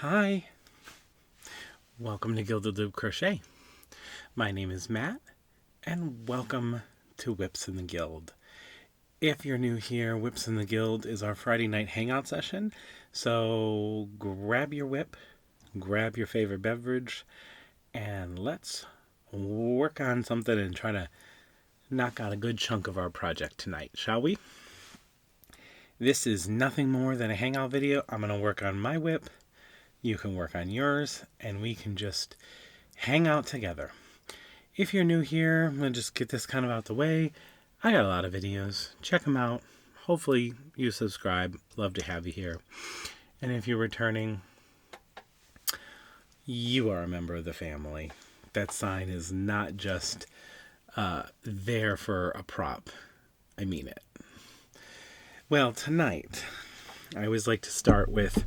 Hi, welcome to Gilded Loop Crochet. My name is Matt, and welcome to WIPS in the Gild. If you're new here, WIPS in the Gild is our Friday night hangout session, so grab your whip, grab your favorite beverage, and let's work on something and try to knock out a good chunk of our project tonight, shall we? This is nothing more than a hangout video. I'm going to work on my whip. You can work on yours, and we can just hang out together. If you're new here, I'm going to just get this kind of out the way. I got a lot of videos. Check them out. Hopefully you subscribe. Love to have you here. And if you're returning, you are a member of the family. That sign is not just there for a prop. I mean it. Well, tonight, I always like to start with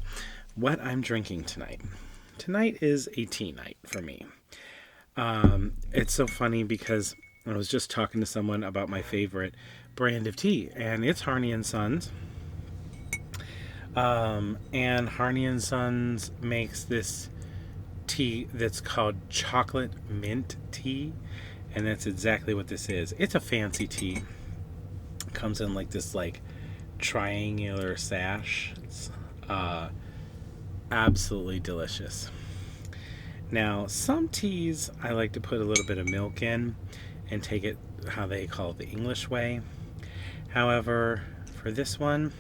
what I'm drinking tonight. Tonight is a tea night for me. It's so funny because I was just talking to someone about my favorite brand of tea, and it's Harney & Sons. And Harney & Sons makes this tea that's called chocolate mint tea, and that's exactly what this is. It's a fancy tea. It comes in like this triangular sash. It's absolutely delicious. Now, some teas I like to put a little bit of milk in and take it how they call it the English way. However, for this one,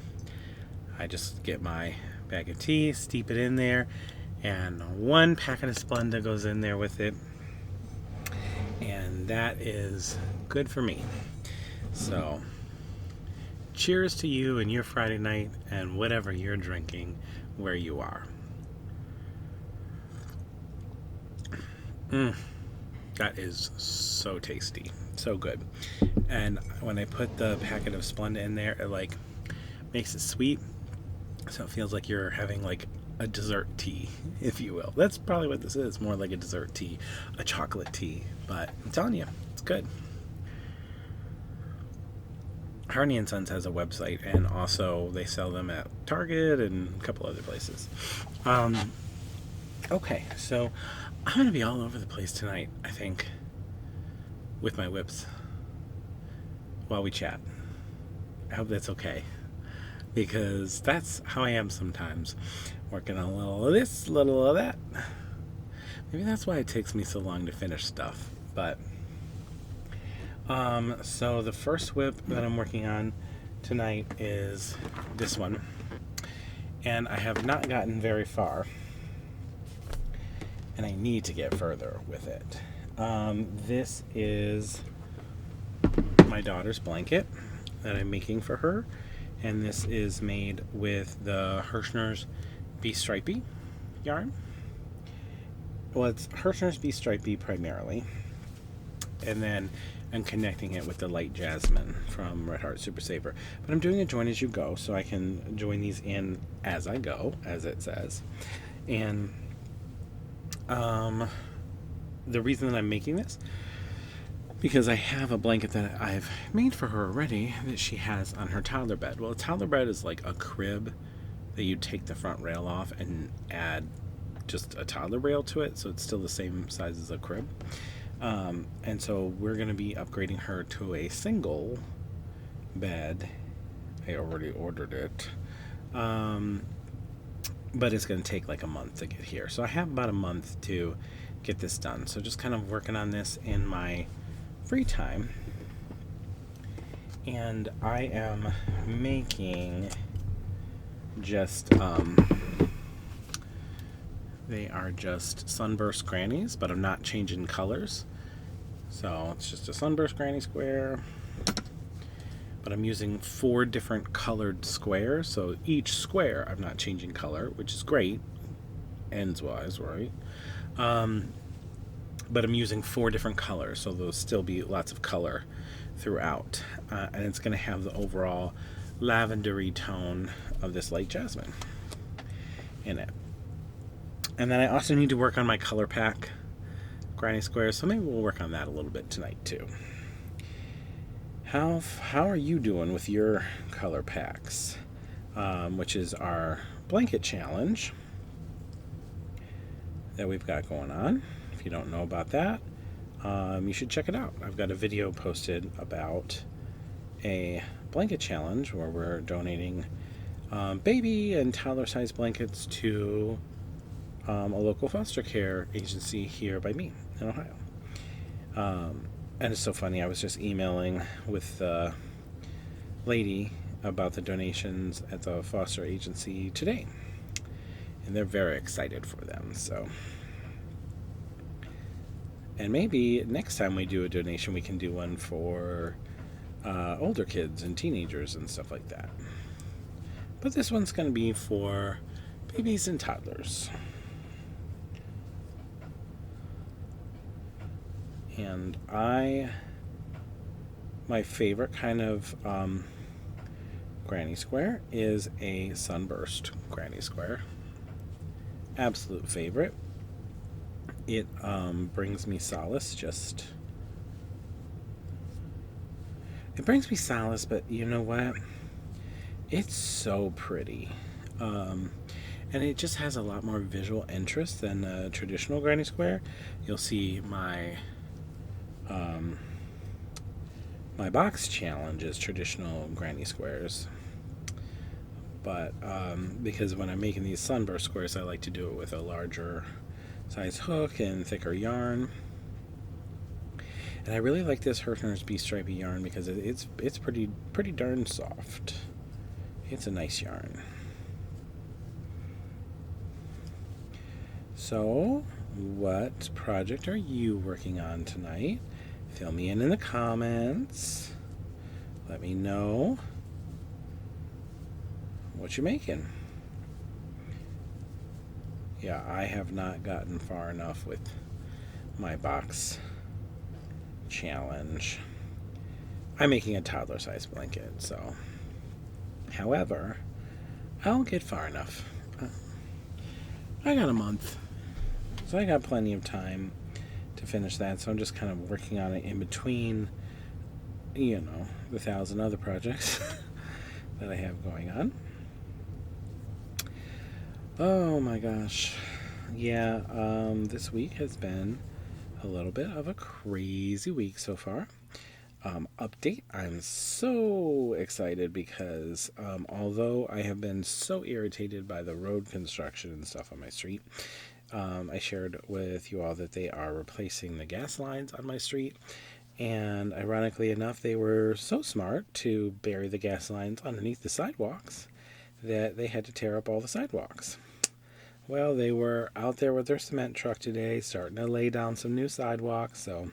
I just get my bag of tea, steep it in there, and one packet of Splenda goes in there with it, and that is good for me. So, cheers to you and your Friday night and whatever you're drinking where you are. That is so tasty. So good. And when I put the packet of Splenda in there, it makes it sweet. So it feels like you're having a dessert tea, if you will. That's probably what this is. More like a dessert tea, a chocolate tea. But I'm telling you, it's good. Harney & Sons has a website, and also they sell them at Target and a couple other places. Okay, so I'm going to be all over the place tonight, I think, with my whips while we chat. I hope that's okay, because that's how I am sometimes, working on a little of this, a little of that. Maybe that's why it takes me so long to finish stuff, but so the first whip that I'm working on tonight is this one, and I have not gotten very far, and I need to get further with it. This is my daughter's blanket that I'm making for her, and this is made with the Hirschner's Be Stripey yarn. Well, it's Hirschner's Be Stripey primarily, and then I'm connecting it with the light jasmine from Red Heart Super Saver. But I'm doing a join as you go, so I can join these in as I go, as it says. And the reason that I'm making this, because I have a blanket that I've made for her already that she has on her toddler bed. Well, a toddler bed is like a crib that you take the front rail off and add just a toddler rail to it, so it's still the same size as a crib. And so we're going to be upgrading her to a single bed. I already ordered it. But it's going to take a month to get here. So I have about a month to get this done. So just kind of working on this in my free time. And I am making just, they are just sunburst grannies, but I'm not changing colors. So it's just a sunburst granny square, but I'm using 4 different colored squares. So each square I'm not changing color, which is great, ends wise, right? But I'm using 4 different colors, so there'll still be lots of color throughout, and it's going to have the overall lavendery tone of this light jasmine in it. And then I also need to work on my color pack granny squares, so maybe we'll work on that a little bit tonight too. How are you doing with your color packs, which is our blanket challenge? that we've got going on. If you don't know about that, you should check it out. I've got a video posted about a blanket challenge where we're donating baby and toddler sized blankets to a local foster care agency here by me in Ohio. And it's so funny, I was just emailing with the lady about the donations at the foster agency today, and they're very excited for them. So, and maybe next time we do a donation, we can do one for older kids and teenagers and stuff like that. But this one's going to be for babies and toddlers. And my favorite kind of granny square is a sunburst granny square. Absolute favorite. It brings me solace. It brings me solace, but you know what? It's so pretty. And it just has a lot more visual interest than a traditional granny square. You'll see my box challenge is traditional granny squares. But because when I'm making these sunburst squares, I like to do it with a larger size hook and thicker yarn. And I really like this Hertner's Bee Stripey yarn because it's pretty darn soft. It's a nice yarn. So, what project are you working on tonight? Fill me in the comments. Let me know what you're making. Yeah, I have not gotten far enough with my box challenge. I'm making a toddler-sized blanket, so. However, I'll get far enough. I got a month, so I got plenty of time to finish that, so I'm just kind of working on it in between, the 1,000 other projects that I have going on. Oh my gosh. Yeah, this week has been a little bit of a crazy week so far. Update, I'm so excited because although I have been so irritated by the road construction and stuff on my street, I shared with you all that they are replacing the gas lines on my street, and ironically enough, they were so smart to bury the gas lines underneath the sidewalks that they had to tear up all the sidewalks. Well, they were out there with their cement truck today starting to lay down some new sidewalks, so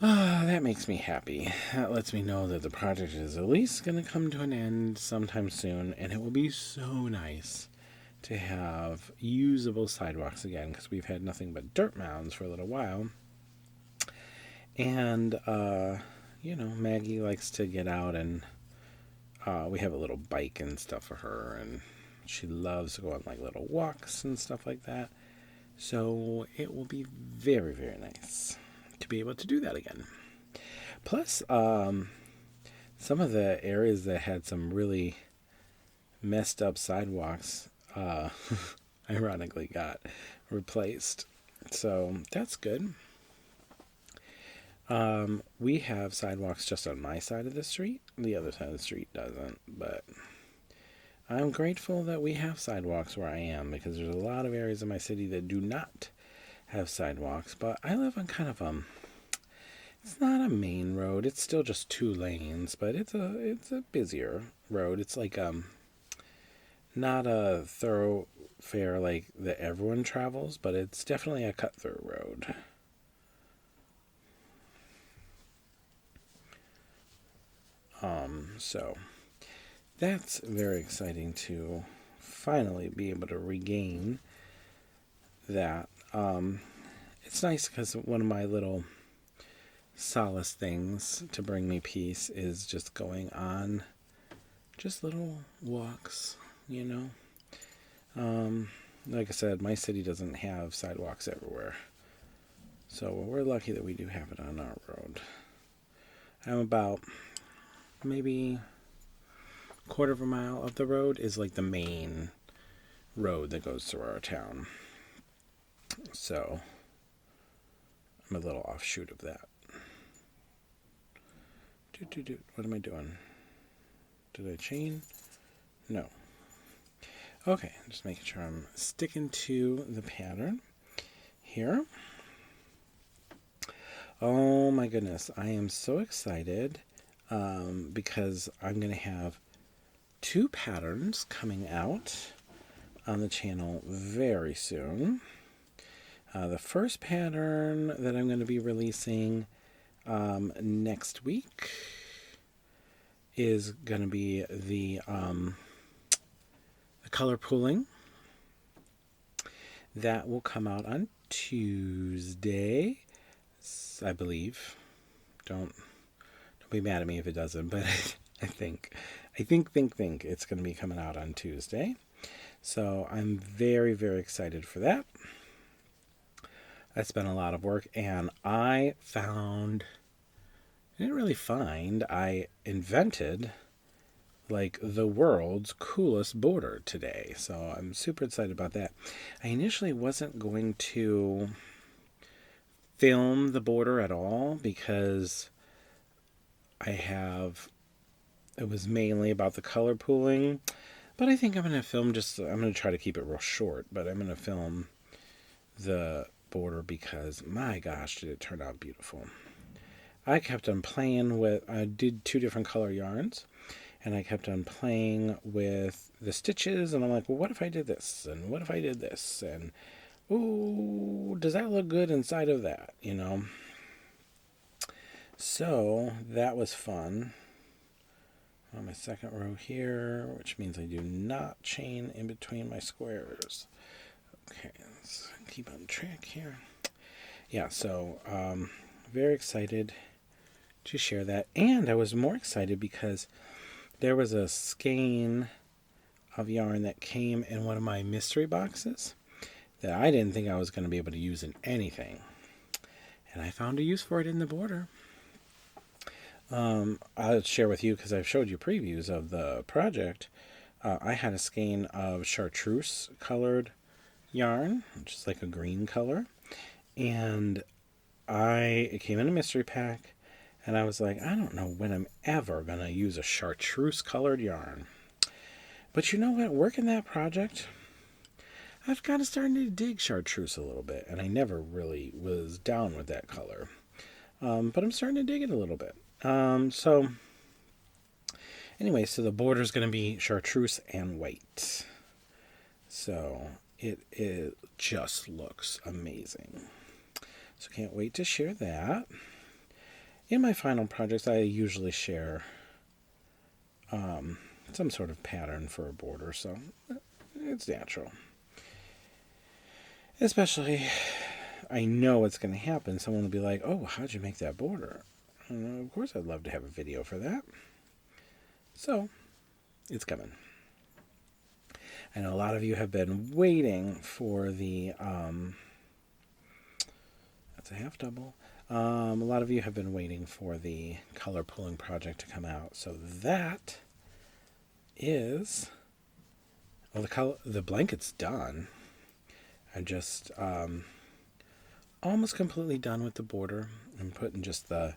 that makes me happy. That lets me know that the project is at least going to come to an end sometime soon, and it will be so nice to have usable sidewalks again, because we've had nothing but dirt mounds for a little while. And, Maggie likes to get out, and we have a little bike and stuff for her, and she loves to go on like little walks and stuff like that. So it will be very, very nice to be able to do that again. Plus, some of the areas that had some really messed up sidewalks, ironically got replaced. So that's good. We have sidewalks just on my side of the street. The other side of the street doesn't, but I'm grateful that we have sidewalks where I am, because there's a lot of areas in my city that do not have sidewalks. But I live on kind of it's not a main road. It's still just 2 lanes, but it's a busier road. It's like not a thoroughfare like that everyone travels, but it's definitely a cut-through road. So that's very exciting to finally be able to regain that. It's nice because one of my little solace things to bring me peace is just going on just little walks, Like I said, my city doesn't have sidewalks everywhere, so we're lucky that we do have it on our road. I'm about maybe a quarter of a mile of the road is like the main road that goes through our town. So I'm a little offshoot of that. What am I doing? Did I chain? No. Okay, just making sure I'm sticking to the pattern here. Oh my goodness, I am so excited because I'm going to have 2 patterns coming out on the channel very soon. The first pattern that I'm going to be releasing next week is going to be the color pooling. That will come out on Tuesday, I believe. Don't be mad at me if it doesn't, but I think it's going to be coming out on Tuesday. So I'm very, very excited for that. That's been a lot of work, and I invented like the world's coolest border today. So I'm super excited about that. I initially wasn't going to film the border at all because it was mainly about the color pooling, but I think I'm going to film I'm going to try to keep it real short, but I'm going to film the border because my gosh, did it turn out beautiful. I kept on playing I did 2 different color yarns, and I kept on playing with the stitches, and I'm like, well, what if I did this? And what if I did this? And, ooh, does that look good inside of that? So that was fun. On my second row here, which means I do not chain in between my squares. Okay, let's keep on track here. Yeah, so very excited to share that. And I was more excited because there was a skein of yarn that came in one of my mystery boxes that I didn't think I was going to be able to use in anything. And I found a use for it in the border. I'll share with you because I've showed you previews of the project. I had a skein of chartreuse colored yarn, which is like a green color. And it came in a mystery pack. And I was like, I don't know when I'm ever going to use a chartreuse colored yarn. But you know what? Working that project, I've got to start to dig chartreuse a little bit. And I never really was down with that color. But I'm starting to dig it a little bit. So the border is going to be chartreuse and white. So it just looks amazing. So can't wait to share that. In my final projects, I usually share some sort of pattern for a border, so it's natural. Especially, I know it's going to happen. Someone will be like, oh, how'd you make that border? And of course, I'd love to have a video for that. So, it's coming. I know a lot of you have been waiting for the... that's a half double. A lot of you have been waiting for the color pulling project to come out. So that is... Well, the blanket's done. I'm just almost completely done with the border. I'm putting just the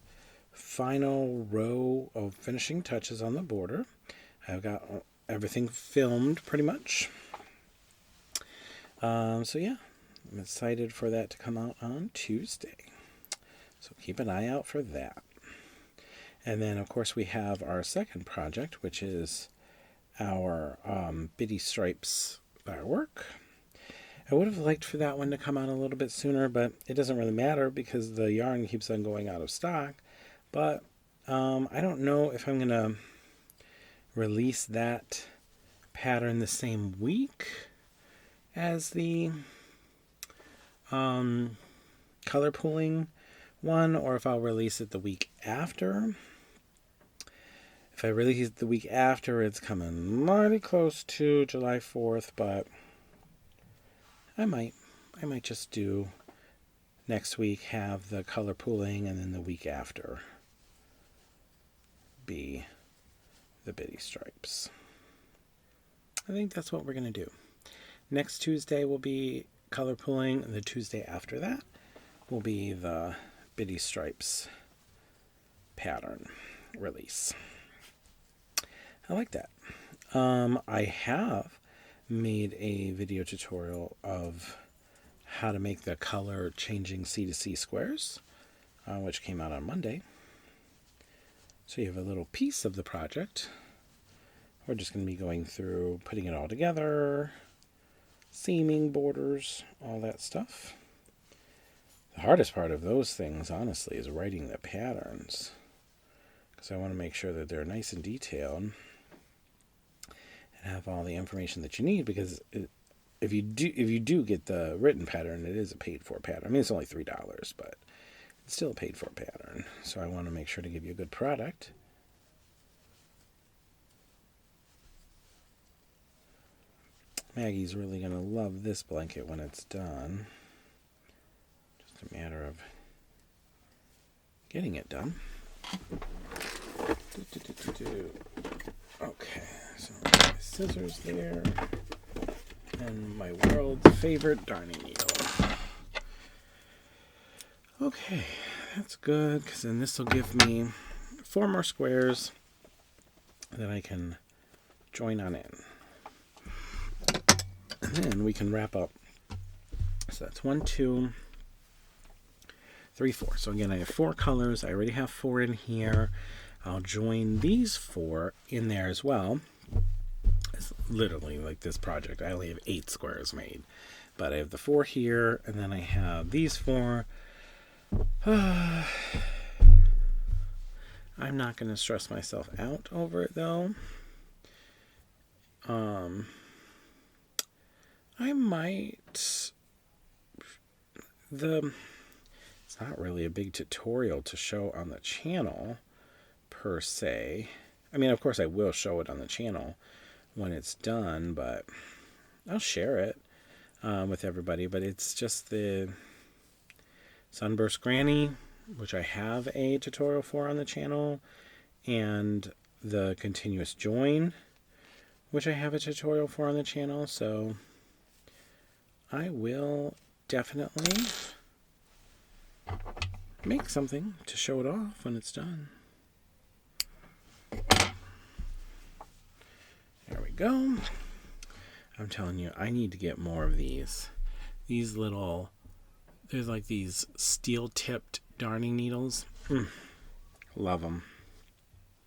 final row of finishing touches on the border. I've got everything filmed pretty much. So yeah, I'm excited for that to come out on Tuesday. So keep an eye out for that. And then, of course, we have our second project, which is our Bitty Stripes firework. I would have liked for that one to come out a little bit sooner, but it doesn't really matter because the yarn keeps on going out of stock. But I don't know if I'm going to release that pattern the same week as the color pooling one, or if I'll release it the week after. If I release it the week after, it's coming mighty close to July 4th, but I might just do next week, have the color pooling, and then the week after be the Bitty Stripes. I think that's what we're going to do. Next Tuesday will be color pooling. The Tuesday after that will be the Bitty Stripes pattern release. I like that. I have made a video tutorial of how to make the color changing C to C squares, which came out on Monday. So you have a little piece of the project. We're just going to be going through putting it all together, seaming, borders, all that stuff. The hardest part of those things, honestly, is writing the patterns, because I want to make sure that they're nice and detailed and have all the information that you need, because if you do get the written pattern, it is a paid-for pattern. I mean, it's only $3, but it's still a paid-for pattern. So I want to make sure to give you a good product. Maggie's really going to love this blanket when it's done. Just a matter of getting it done. Okay, so my scissors there. And my world's favorite darning needle. Okay, that's good, because then this will give me 4 more squares that I can join on in. And then we can wrap up. So that's 1, 2, 3, 4. So again, I have 4 colors. I already have 4 in here. I'll join these 4 in there as well. It's literally like this project. I only have 8 squares made. But I have the 4 here, and then I have these 4. I'm not going to stress myself out over it, though. I might... It's not really a big tutorial to show on the channel, per se. I mean, of course, I will show it on the channel when it's done, but I'll share it with everybody. But it's just the Sunburst Granny, which I have a tutorial for on the channel, and the continuous join, which I have a tutorial for on the channel. So I will definitely make something to show it off when it's done. There we go. I'm telling you, I need to get more of these. These little, there's like these steel-tipped darning needles. Love them.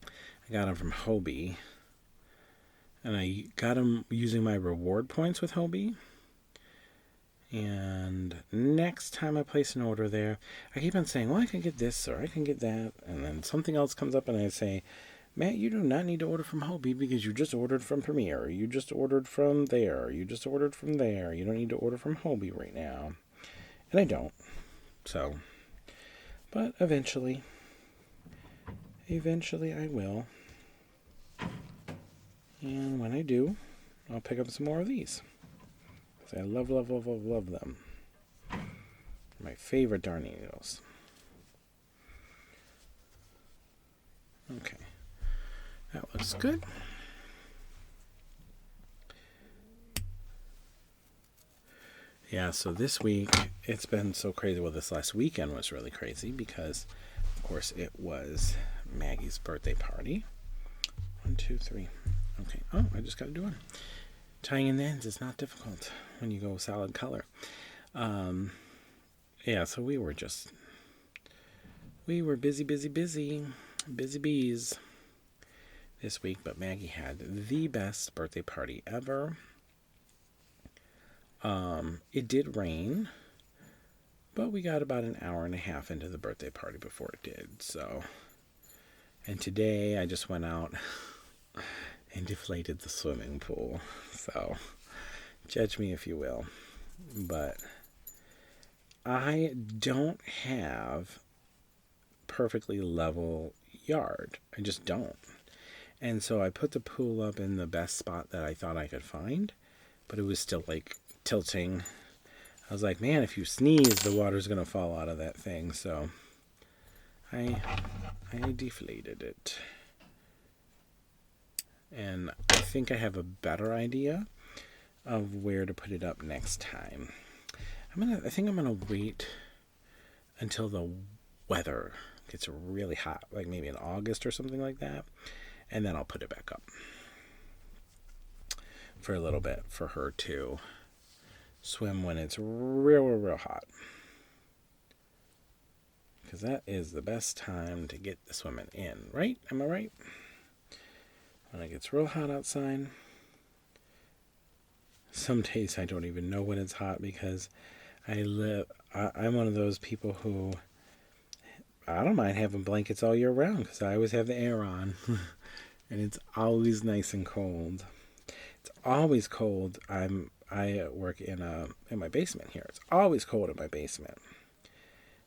I got them from Hobie. And I got them using my reward points with Hobie. And next time I place an order there, I keep on saying, well, I can get this or I can get that. And then something else comes up and I say, Matt, you do not need to order from Hobie because you just ordered from Premier. You just ordered from there. You just ordered from there. You don't need to order from Hobie right now. And I don't. So, but eventually I will. And when I do, I'll pick up some more of these. I love them. My favorite darning needles. Okay. That looks good. Yeah, so this week, it's been so crazy. Well, this last weekend was really crazy because, of course, it was Maggie's birthday party. 1, 2, 3. Okay. Oh, I just got to do one. Tying in the ends is not difficult when you go solid color. Yeah, so we were busy bees this week, but Maggie had the best birthday party ever. It did rain, but we got about an hour and a half into the birthday party before it did, so. And today I just went out and deflated the swimming pool. So, judge me if you will. But I don't have perfectly level yard. I just don't. And so I put the pool up in the best spot that I thought I could find, but it was still like tilting. I was like, man, if you sneeze, the water's going to fall out of that thing. So I deflated it. And I think I have a better idea of where to put it up next time. I think I'm gonna wait until the weather gets really hot, like maybe in August or something like that, and then I'll put it back up for a little bit for her to swim when it's real hot, because that is the best time to get the swimming in, right? Am I right? When it gets real hot outside. Some days I don't even know when it's hot, because I'm one of those people who, I don't mind having blankets all year round because I always have the air on. And it's always nice and cold. It's always cold. I work in my basement here. It's always cold in my basement.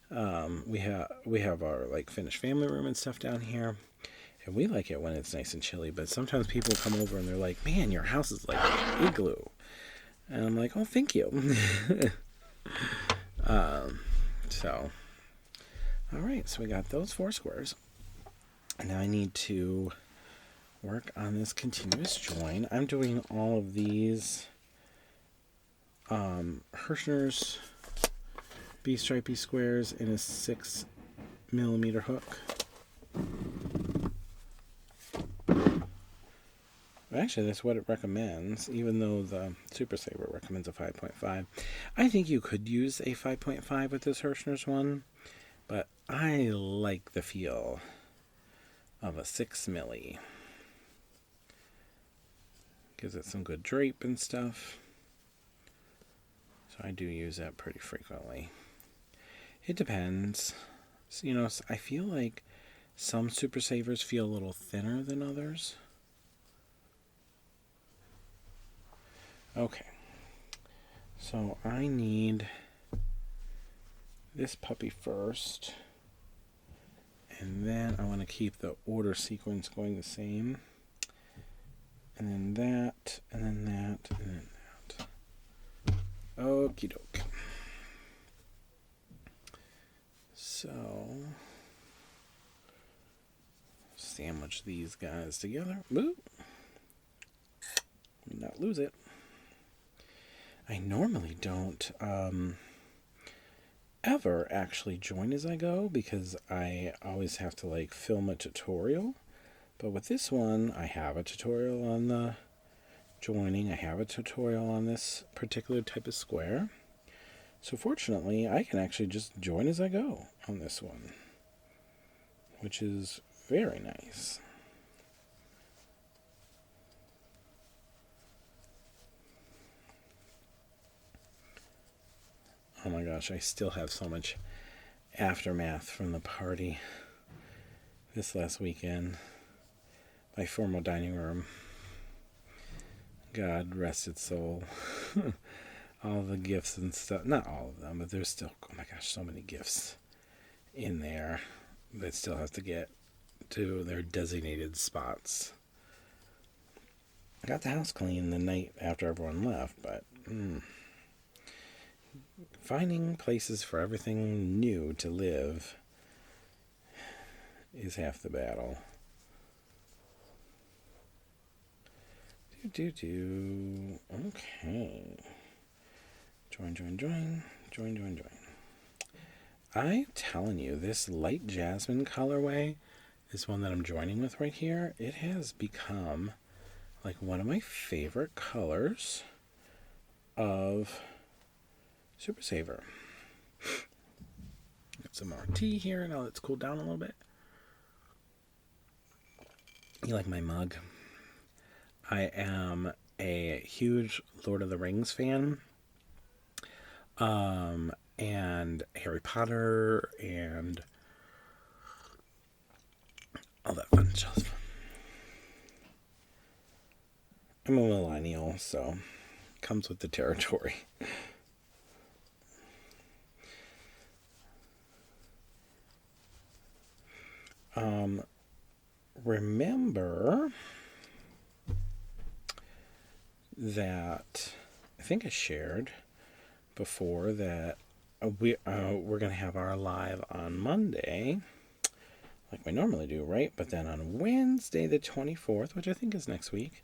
We have our like finished family room and stuff down here, and we like it when it's nice and chilly. But sometimes people come over and they're like, "Man, your house is like an igloo," and I'm like, "Oh, thank you." So, all right. So we got those 4 squares, and now I need to work on this continuous join. I'm doing all of these Hirschner's B-stripey squares in a 6mm hook. Actually, that's what it recommends, even though the Super Saver recommends a 5.5. I think you could use a 5.5 with this Hirschner's one, but I like the feel of a 6mm. Gives it some good drape and stuff. So I do use that pretty frequently. It depends. You know, I feel like some Super Savers feel a little thinner than others. Okay. So I need this puppy first. And then I want to keep the order sequence going the same. And then that, and then that, and then that. Okie doke. So, sandwich these guys together. Woo! Not lose it. I normally don't ever actually join as I go, because I always have to like film a tutorial. But with this one, I have a tutorial on the joining. I have a tutorial on this particular type of square. So fortunately, I can actually just join as I go on this one, which is very nice. Oh my gosh, I still have so much aftermath from the party this last weekend. My formal dining room. God rest its soul. All the gifts and stuff. Not all of them, but there's still, oh my gosh, so many gifts in there that still have to get to their designated spots. I got the house clean the night after everyone left, but finding places for everything new to live is half the battle. Okay. Join. I'm telling you, this light jasmine colorway, this one that I'm joining with right here, it has become like one of my favorite colors of Super Saver. Got some more tea here. Now let's cool down a little bit. You like my mug? I am a huge Lord of the Rings fan. And Harry Potter and all that fun stuff. I'm a millennial, so it comes with the territory. Remember that I think I shared before that we're going to have our live on Monday, like we normally do, right? But then on Wednesday the 24th, which I think is next week,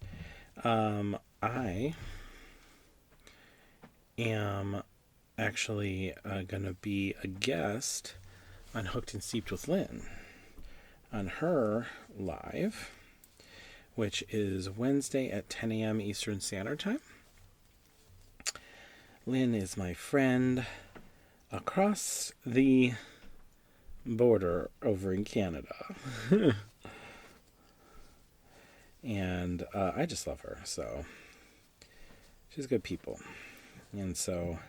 I am actually going to be a guest on Hooked and Steeped with Lynn on her live, which is Wednesday at 10 a.m. Eastern Standard Time. Lynn is my friend across the border over in Canada. And I just love her. So she's good people. And so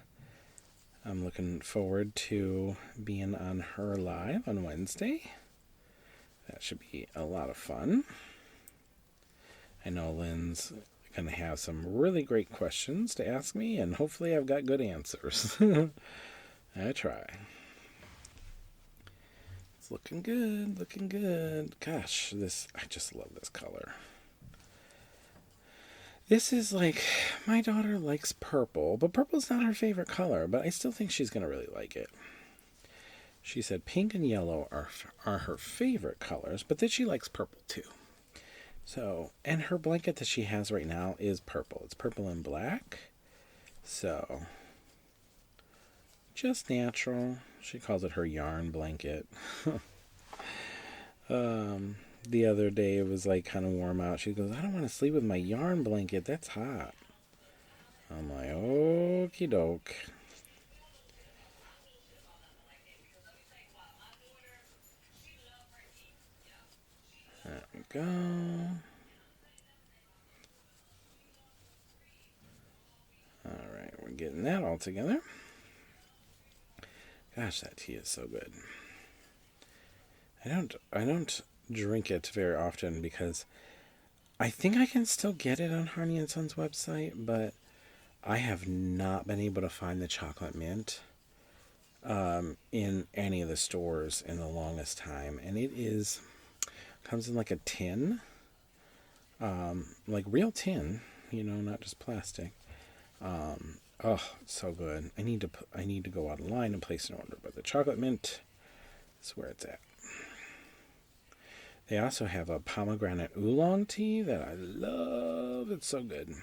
I'm looking forward to being on her live on Wednesday. That should be a lot of fun. I know Lynn's going to have some really great questions to ask me, and hopefully I've got good answers. I try. It's looking good, looking good. Gosh, I just love this color. This is like, my daughter likes purple, but purple's not her favorite color, but I still think she's going to really like it. She said pink and yellow are her favorite colors, but that she likes purple too. So, and her blanket that she has right now is purple. It's purple and black. So, just natural. She calls it her yarn blanket. The other day it was like kind of warm out. She goes, I don't want to sleep with my yarn blanket. That's hot. I'm like, okie doke. There we go. Alright, we're getting that all together. Gosh, that tea is so good. I don't drink it very often because I think I can still get it on Harney and Sons website, but I have not been able to find the chocolate mint in any of the stores in the longest time. And it comes in like a tin, like real tin, not just plastic. Oh, so good. I need to go online and place an order, but the chocolate mint is where it's at. They also have a pomegranate oolong tea that I love. It's so good.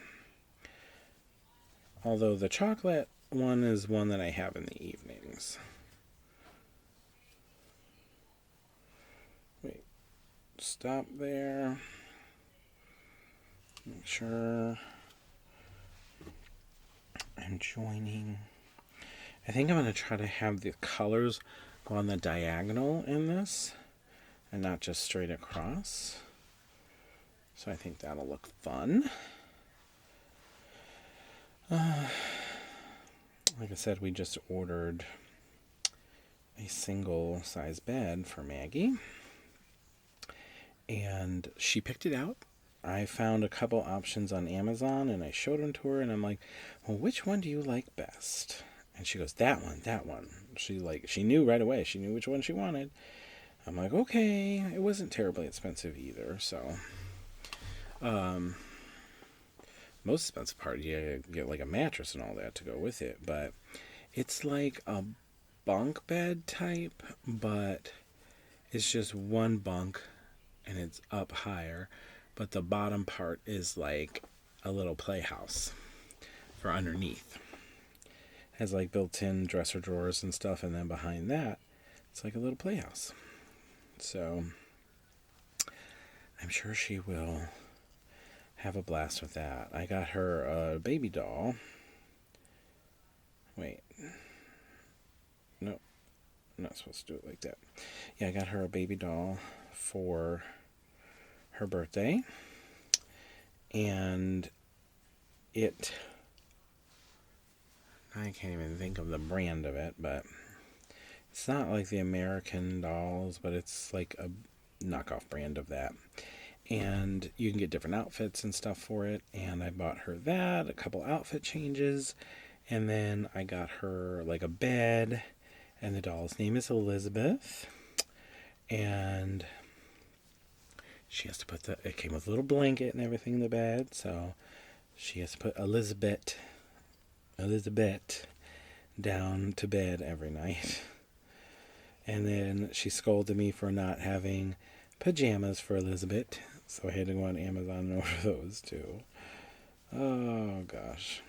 Although the chocolate one is one that I have in the evenings. Wait, stop there. Make sure I'm joining. I think I'm going to try to have the colors go on the diagonal in this and not just straight across. So I think that'll look fun. Like I said, we just ordered a single size bed for Maggie, and she picked it out. I found a couple options on Amazon, and I showed them to her, and I'm like, well, which one do you like best? And she goes, that one. She knew right away. She knew which one she wanted. I'm like, okay. It wasn't terribly expensive either, so. Most expensive part, you get like a mattress and all that to go with it, but it's like a bunk bed type, but it's just one bunk and it's up higher, but the bottom part is like a little playhouse for underneath. It has like built-in dresser drawers and stuff, and then behind that it's like a little playhouse. So I'm sure she will have a blast with that. I got her a baby doll. Wait. No. I'm not supposed to do it like that. Yeah, I got her a baby doll for her birthday. And I can't even think of the brand of it, but it's not like the American dolls, but it's like a knockoff brand of that. And you can get different outfits and stuff for it. And I bought her that, a couple outfit changes. And then I got her like a bed. And the doll's name is Elizabeth. And she has to put it came with a little blanket and everything in the bed. So she has to put Elizabeth down to bed every night. And then she scolded me for not having pajamas for Elizabeth. So I had to go on Amazon and order those too. Oh, gosh.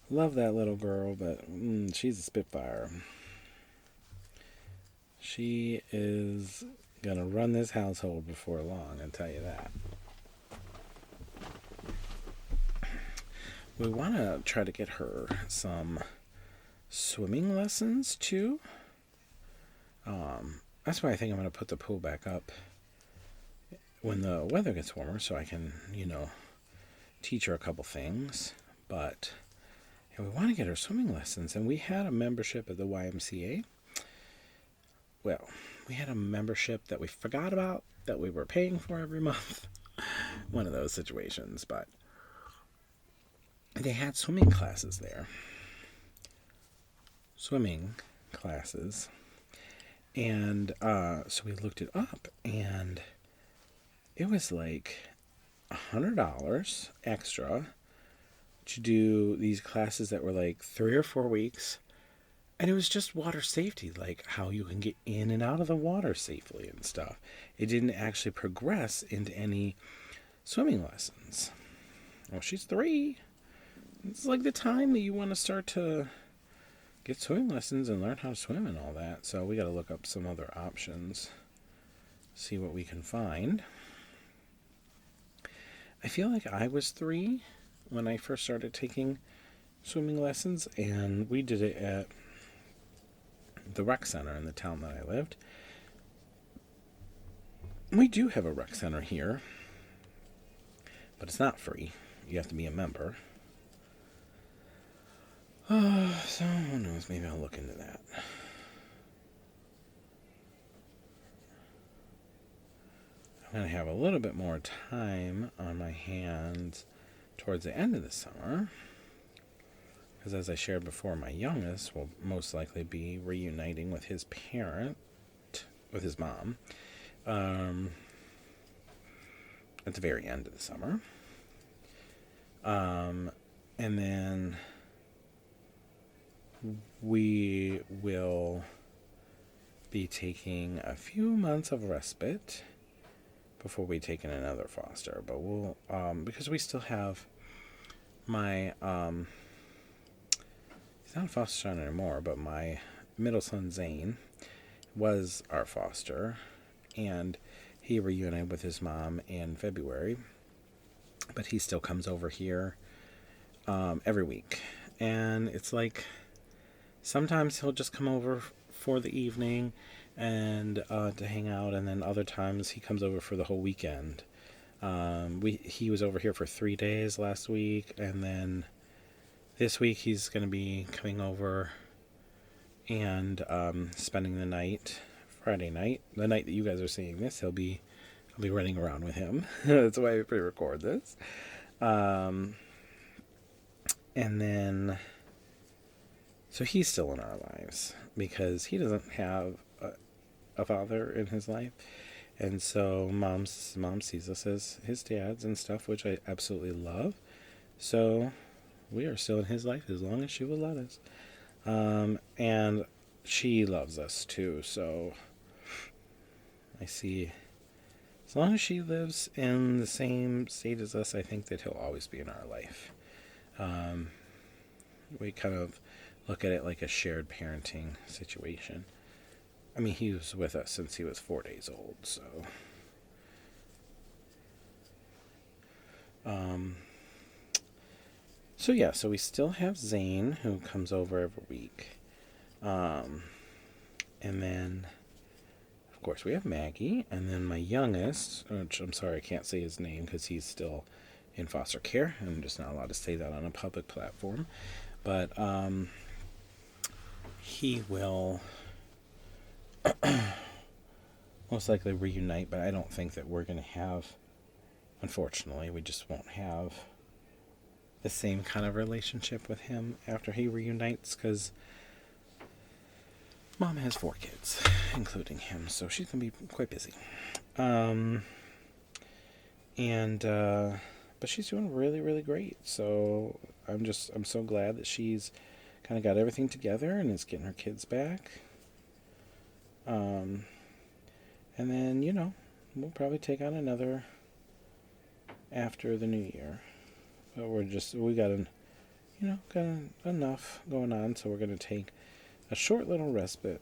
Love that little girl, but she's a spitfire. She is gonna run this household before long, I'll tell you that. We want to try to get her some swimming lessons too. That's why I think I'm going to put the pool back up when the weather gets warmer so I can, teach her a couple things. But we want to get her swimming lessons. And we had a membership at the YMCA. Well, we had a membership that we forgot about that we were paying for every month. One of those situations. But they had swimming classes there. Swimming classes. And so we looked it up, and it was like $100 extra to do these classes that were like 3 or 4 weeks. And it was just water safety, like how you can get in and out of the water safely and stuff. It didn't actually progress into any swimming lessons. Well, she's 3. It's like the time that you want to start to get swimming lessons and learn how to swim and all that. So we got to look up some other options, see what we can find. I feel like I was 3 when I first started taking swimming lessons, and we did it at the rec center in the town that I lived. We do have a rec center here, but it's not free. You have to be a member. So who knows, maybe I'll look into that. I'm going to have a little bit more time on my hands towards the end of the summer, because as I shared before, my youngest will most likely be reuniting with his parent, with his mom, at the very end of the summer. And then we will be taking a few months of respite before we take in another foster. But we'll, because we still have my, he's not a foster son anymore, but my middle son Zane was our foster, and he reunited with his mom in February, but he still comes over here every week. And it's like, sometimes he'll just come over for the evening and to hang out, and then other times he comes over for the whole weekend. He was over here for 3 days last week, and then this week he's going to be coming over and spending the night, Friday night, the night that you guys are seeing this. I'll be running around with him. That's why I pre-record this. And then, so he's still in our lives because he doesn't have a father in his life. And so mom sees us as his dads and stuff, which I absolutely love. So we are still in his life as long as she will let us. And she loves us too. So I see, as long as she lives in the same state as us, I think that he'll always be in our life. We kind of look at it like a shared parenting situation. I mean, he was with us since he was 4 days old, so. So we still have Zane, who comes over every week. And then, of course, we have Maggie, and then my youngest, which I'm sorry I can't say his name because he's still in foster care. I'm just not allowed to say that on a public platform. But he will most likely reunite, but I don't think that we're going to have, unfortunately, we just won't have the same kind of relationship with him after he reunites, because Mom has 4 kids, including him, so she's going to be quite busy. But she's doing really, really great, so I'm so glad that she's kind of got everything together and is getting her kids back. And then, we'll probably take on another after the new year. But we got got enough going on, so we're going to take a short little respite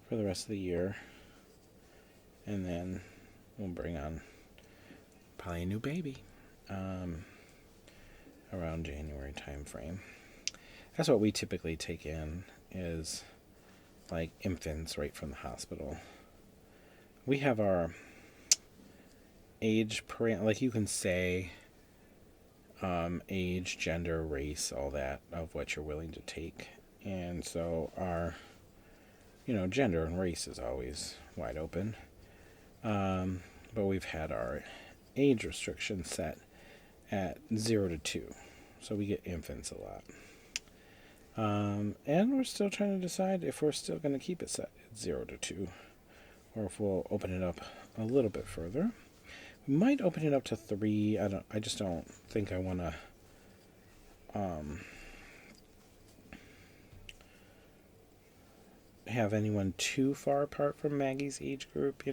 for the rest of the year, and then we'll bring on probably a new baby around January time frame. That's what we typically take in, is like infants right from the hospital. We have our age like you can say age, gender, race, all that of what you're willing to take. And so our gender and race is always wide open. But we've had our age restriction set at 0 to 2. So we get infants a lot. And we're still trying to decide if we're still going to keep it set at 0 to 2, or if we'll open it up a little bit further. We might open it up to 3. I just don't think I want to have anyone too far apart from Maggie's age group,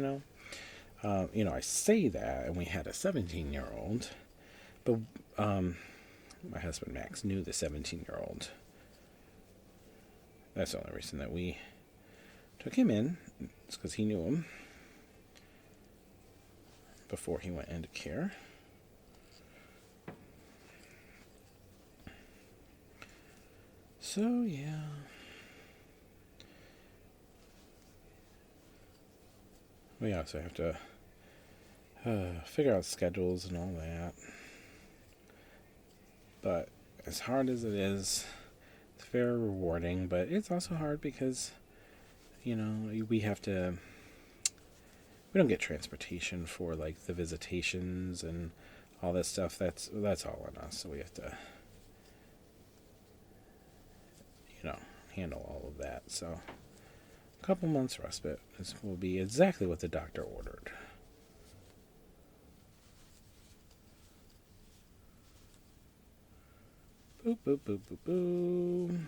I say that, and we had a 17-year-old, but my husband Max knew the 17-year-old. That's the only reason that we took him in. It's because he knew him before he went into care. So, yeah. We also have to figure out schedules and all that. But as hard as it is, it's very rewarding, but it's also hard because, we don't get transportation for like the visitations and all that stuff. That's all on us. So we have to, handle all of that. So a couple months respite will be exactly what the doctor ordered. Boop, boop, boop, boop, boop.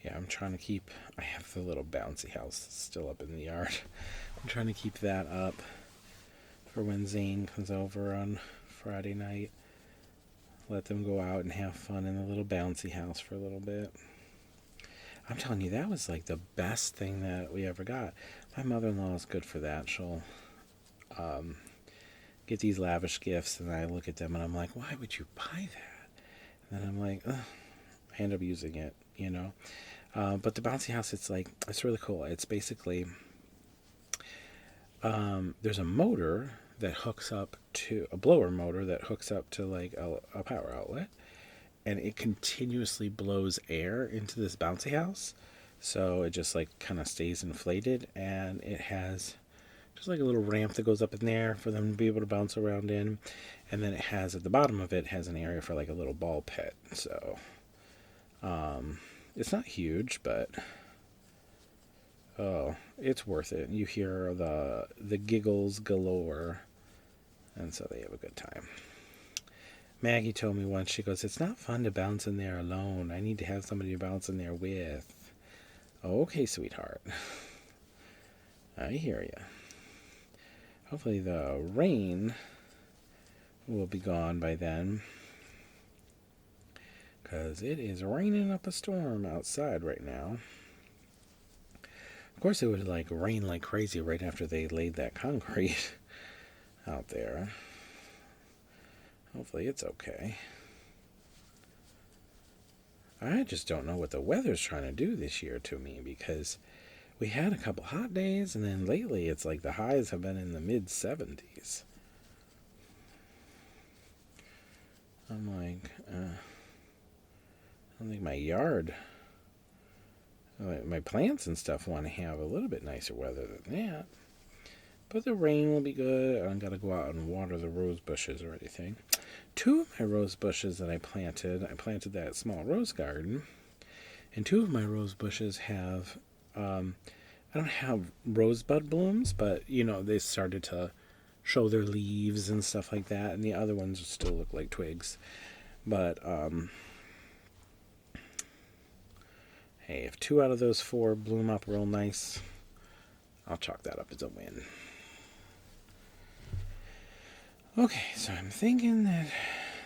Yeah, I'm trying to keep... I have the little bouncy house still up in the yard. I'm trying to keep that up for when Zane comes over on Friday night. Let them go out and have fun in the little bouncy house for a little bit. I'm telling you, that was like the best thing that we ever got. My mother-in-law is good for that. She'll get these lavish gifts, and I look at them and I'm like, why would you buy that? And then I'm like, ugh. I end up using it, But the bouncy house, it's really cool. It's basically, there's a motor that hooks up to, a blower motor that hooks up to like a power outlet, and it continuously blows air into this bouncy house. So it just like kind of stays inflated, and it has just like a little ramp that goes up in there for them to be able to bounce around in. And then it has, at the bottom of it, has an area for like a little ball pit. So, it's not huge, but oh, it's worth it. You hear the giggles galore, and so they have a good time. Maggie told me once, she goes, it's not fun to bounce in there alone. I need to have somebody to bounce in there with. Okay, sweetheart. I hear you. Hopefully the rain will be gone by then, because it is raining up a storm outside right now. Of course, it would like rain like crazy right after they laid that concrete out there. Hopefully it's okay. I just don't know what the weather's trying to do this year to me, because we had a couple hot days, and then lately it's like the highs have been in the mid-70s. I'm like, I don't think my yard, my plants and stuff want to have a little bit nicer weather than that. But the rain will be good. I don't got to go out and water the rose bushes or anything. 2 of my rose bushes that I planted that small rose garden, and 2 of my rose bushes have, I don't have rosebud blooms, but, they started to show their leaves and stuff like that, and the other ones still look like twigs. But, hey, if 2 out of those 4 bloom up real nice, I'll chalk that up as a win. Okay, so I'm thinking that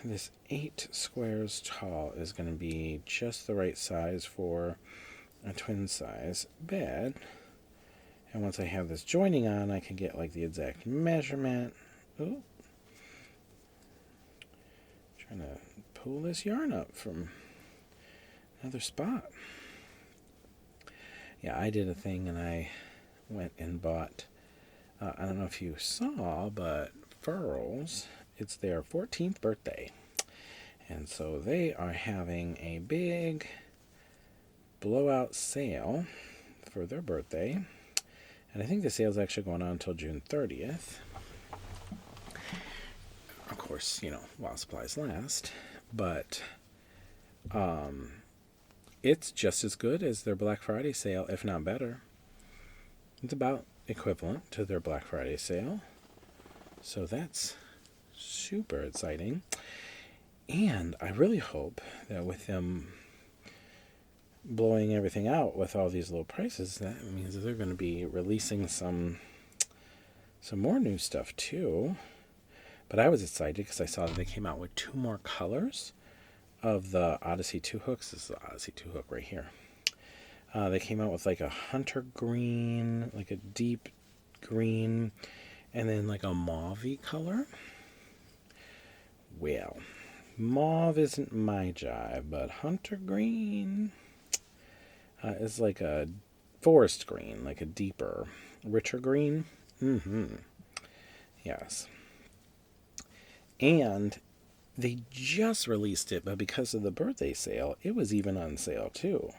this 8 squares tall is going to be just the right size for a twin size bed. And once I have this joining on, I can get like the exact measurement. Ooh. Trying to pull this yarn up from another spot. Yeah, I did a thing and I went and bought, I don't know if you saw, but Furls, it's their 14th birthday. And so they are having a big blowout sale for their birthday. And I think the sale's actually going on until June 30th. Of course, while supplies last. But it's just as good as their Black Friday sale, if not better. It's about equivalent to their Black Friday sale. So that's super exciting. And I really hope that with them blowing everything out with all these low prices, that means that they're going to be releasing some more new stuff too. But I was excited because I saw that they came out with 2 more colors of the Odyssey 2 hooks. This is the Odyssey 2 hook right here. They came out with like a hunter green, like a deep green, and then like a mauve-y color. Well, mauve isn't my jive, but hunter green is like a forest green, like a deeper, richer green. Yes. And they just released it, but because of the birthday sale, it was even on sale too.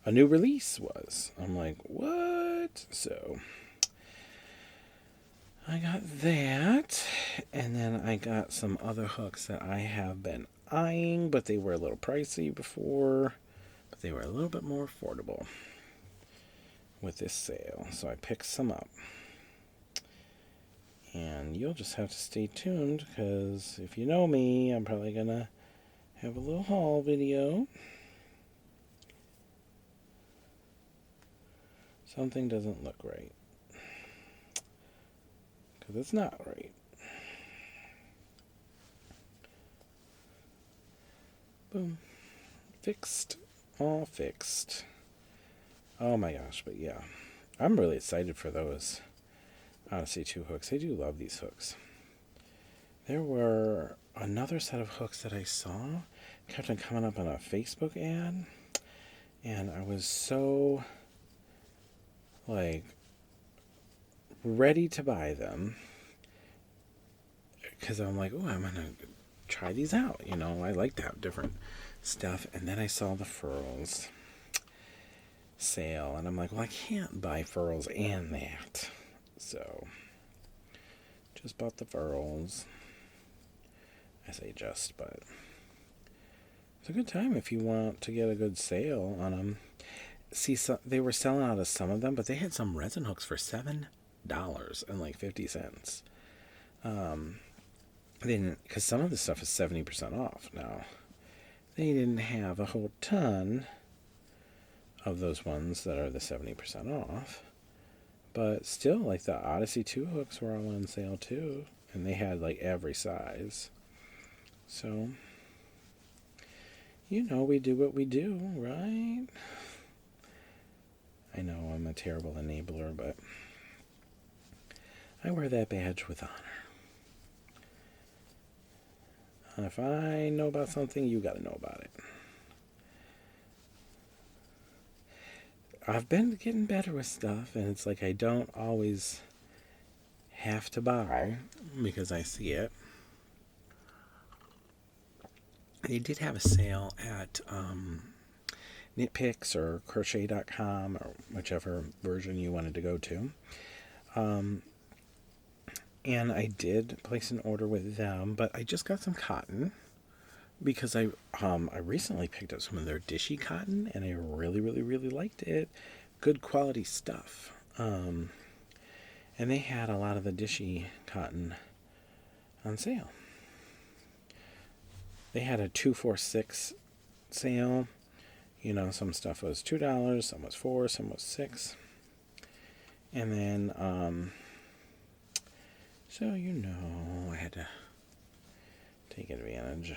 A new release was. I'm like, what? So I got that, and then I got some other hooks that I have been eyeing, but they were a little pricey before, but they were a little bit more affordable with this sale. So I picked some up. And you'll just have to stay tuned, because if you know me, I'm probably going to have a little haul video. Something doesn't look right. Because it's not right. Boom. Fixed. All fixed. Oh my gosh, but yeah. I'm really excited for those Odyssey 2 hooks. I do love these hooks. There were another set of hooks that I saw kept on coming up on a Facebook ad, and I was so ready to buy them because I'm like, oh, I'm gonna try these out. I like to have different stuff. And then I saw the Furls sale, and I'm like, well, I can't buy Furls and that. So just bought the Furls. I say just, but it's a good time if you want to get a good sale on them. See, so they were selling out of some of them, but they had some resin hooks for $7.50. They didn't, because some of the stuff is 70% off now. They didn't have a whole ton of those ones that are the 70% off, but still, like the Odyssey 2 hooks were all on sale too, and they had like every size. So, we do what we do, right? I know I'm a terrible enabler, but I wear that badge with honor. And if I know about something, you got to know about it. I've been getting better with stuff, and it's like I don't always have to buy because I see it. They did have a sale at Knitpicks or Crochet.com or whichever version you wanted to go to. And I did place an order with them, but I just got some cotton because I recently picked up some of their Dishy cotton, and I really, really, really liked it. Good quality stuff. And they had a lot of the Dishy cotton on sale. They had a 2-for-6 sale. Some stuff was $2, some was $4, some was $6. And then So, I had to take advantage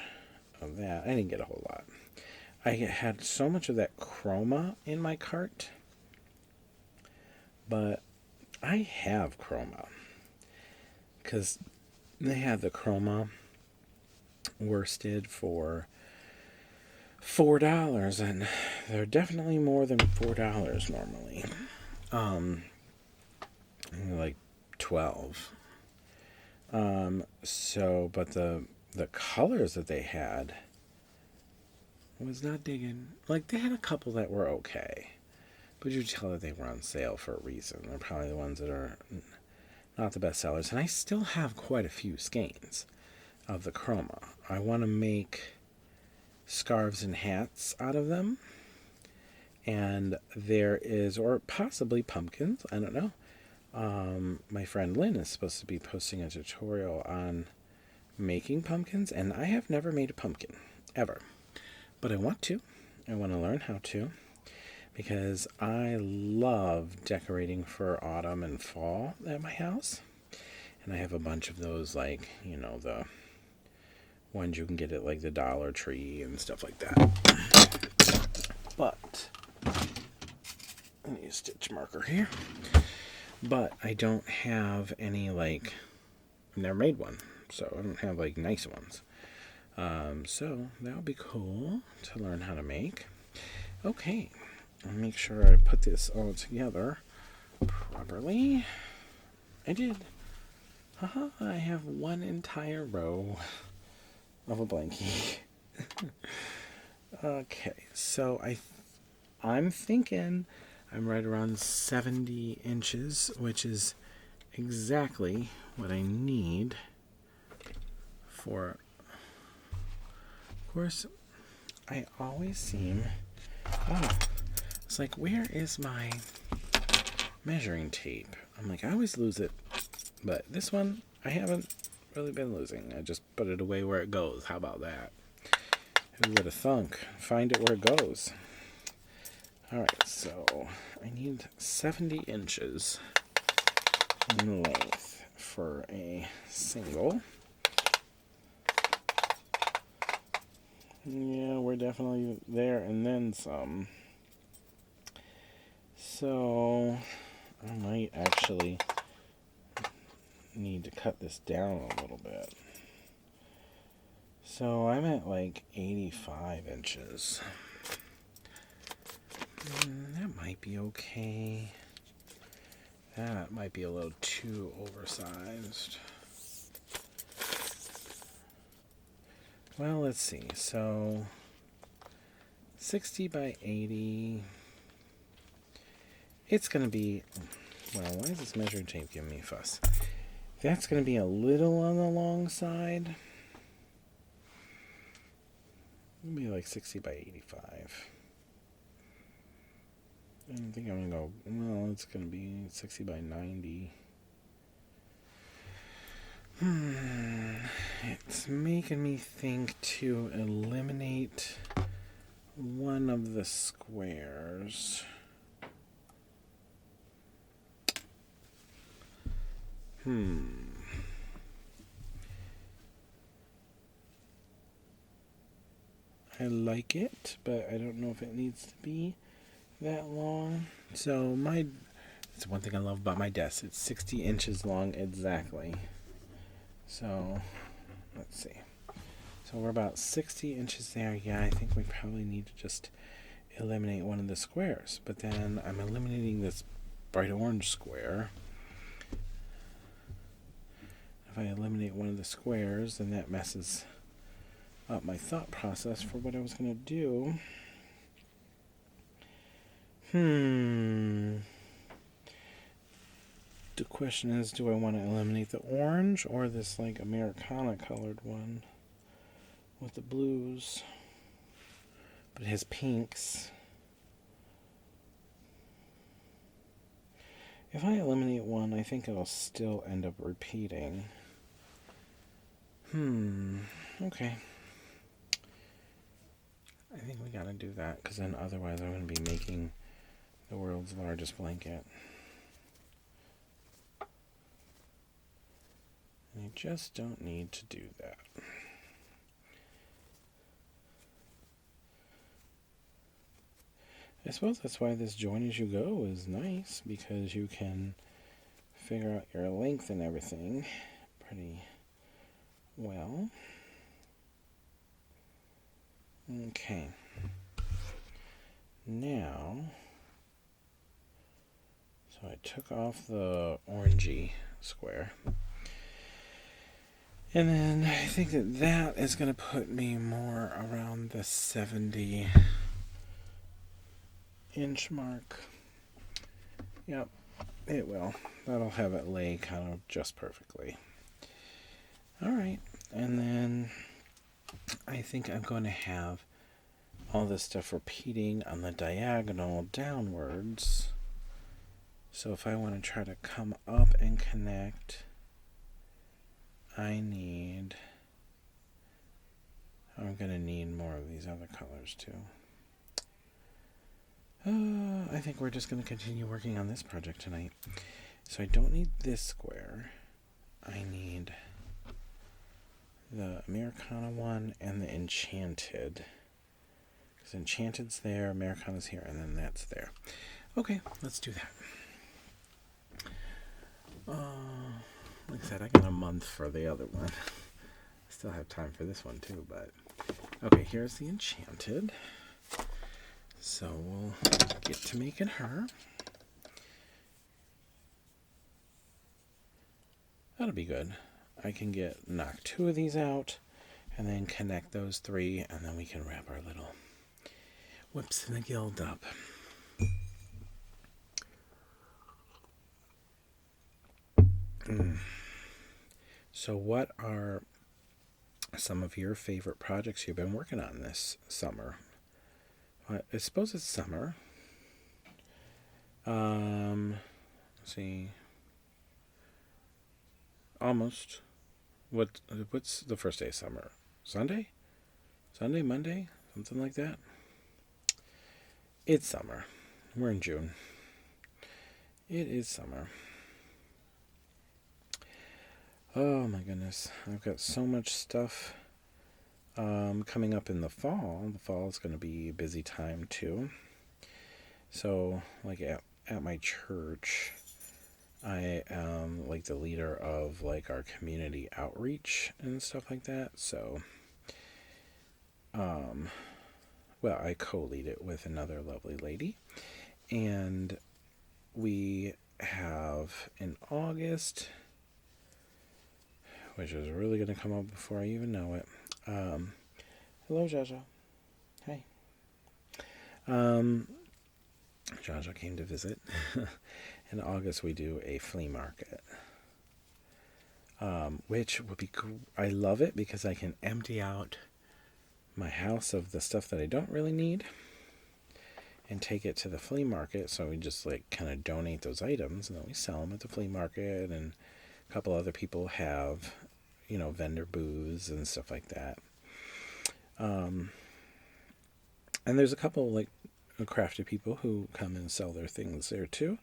of that. I didn't get a whole lot. I had so much of that chroma in my cart, but I have chroma because they had the chroma worsted for $4, and they're definitely more than $4 normally. Like 12. But the colors that they had was not digging. Like, they had a couple that were okay, but you tell that they were on sale for a reason. They're probably the ones that are not the best sellers. And I still have quite a few skeins of the chroma. I want to make scarves and hats out of them. And there is, or possibly pumpkins, I don't know. My friend Lynn is supposed to be posting a tutorial on making pumpkins, and I have never made a pumpkin, ever. But I want to. I want to learn how to, because I love decorating for autumn and fall at my house. And I have a bunch of those, like, the ones you can get at, like, the Dollar Tree and stuff like that. But I need a stitch marker here. But I don't have any, like, I've never made one, so I don't have, like, nice ones. So that would be cool to learn how to make. Okay, I'll make sure I put this all together properly. I did. I have one entire row of a blankie. Okay, so I'm thinking I'm right around 70 inches, which is exactly what I need for. Of course, I always seem. It's like, where is my measuring tape? I'm like, I always lose it, but this one I haven't really been losing. I just put it away where it goes. How about that? Who would have thunk? Find it where it goes. Alright, so I need 70 inches in length for a single. Yeah, we're definitely there and then some. So I might actually need to cut this down a little bit. So I'm at like 85 inches. That might be okay. That might be a little too oversized. Well, let's see. So 60 by 80. It's going to be, well, why is this measuring tape giving me fuss? That's going to be a little on the long side. It'll be like 60 by 85. I don't think I'm going to go, well, it's going to be 60 by 90. It's making me think to eliminate one of the squares. I like it, but I don't know if it needs to be that long. So it's one thing I love about my desk. It's 60 inches long exactly. So let's see. So we're about 60 inches there. Yeah, I think we probably need to just eliminate one of the squares. But then I'm eliminating this bright orange square. If I eliminate one of the squares, then that messes up my thought process for what I was going to do. The question is, do I want to eliminate the orange or this like Americana colored one with the blues? But it has pinks. If I eliminate one, I think it'll still end up repeating. Okay. I think we gotta do that, because then otherwise I'm going to be making the world's largest blanket. And you just don't need to do that. I suppose that's why this join as you go is nice, because you can figure out your length and everything pretty well. Okay. Now, so I took off the orangey square. And then I think that is going to put me more around the 70-inch mark. Yep, it will. That'll have it lay kind of just perfectly. Alright, and then I think I'm going to have all this stuff repeating on the diagonal downwards. So if I want to try to come up and connect, I'm going to need more of these other colors too. I think we're just going to continue working on this project tonight. So I don't need this square. I need the Americana one and the Enchanted. Because Enchanted's there, Americana's here, and then that's there. Okay, let's do that. Like I said, I got a month for the other one. Still have time for this one too, but... Okay, here's the Enchanted. So we'll get to making her. That'll be good. I can knock 2 of these out and then connect those 3, and then we can wrap our little Whips in the Gild up. So what are some of your favorite projects you've been working on this summer? I suppose it's summer. Let's see. Almost. What's the first day of summer? Sunday? Monday? Something like that? It's summer. We're in June. It is summer. Oh my goodness. I've got so much stuff coming up in the fall. The fall is going to be a busy time too. So, like at my church, I am like the leader of like our community outreach and stuff like that. So, well, I co-lead it with another lovely lady, and we have in August, which is really going to come up before I even know it. Hello, Jaja. Hi. Jaja came to visit. In August, we do a flea market, which would be cool. I love it because I can empty out my house of the stuff that I don't really need and take it to the flea market. So we just like kind of donate those items, and then we sell them at the flea market, and a couple other people have, vendor booths and stuff like that. And there's a couple like crafty people who come and sell their things there too.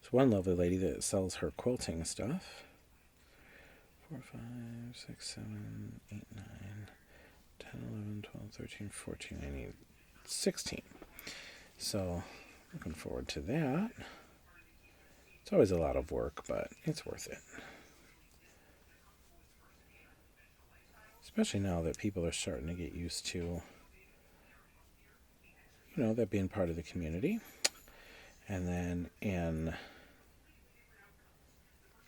There's one lovely lady that sells her quilting stuff. 4, 5, 6, 7, 8, 9, 10, 11, 12, 13, 14. I need 16. So looking forward to that. It's always a lot of work, but it's worth it. Especially now that people are starting to get used to, that being part of the community. And then in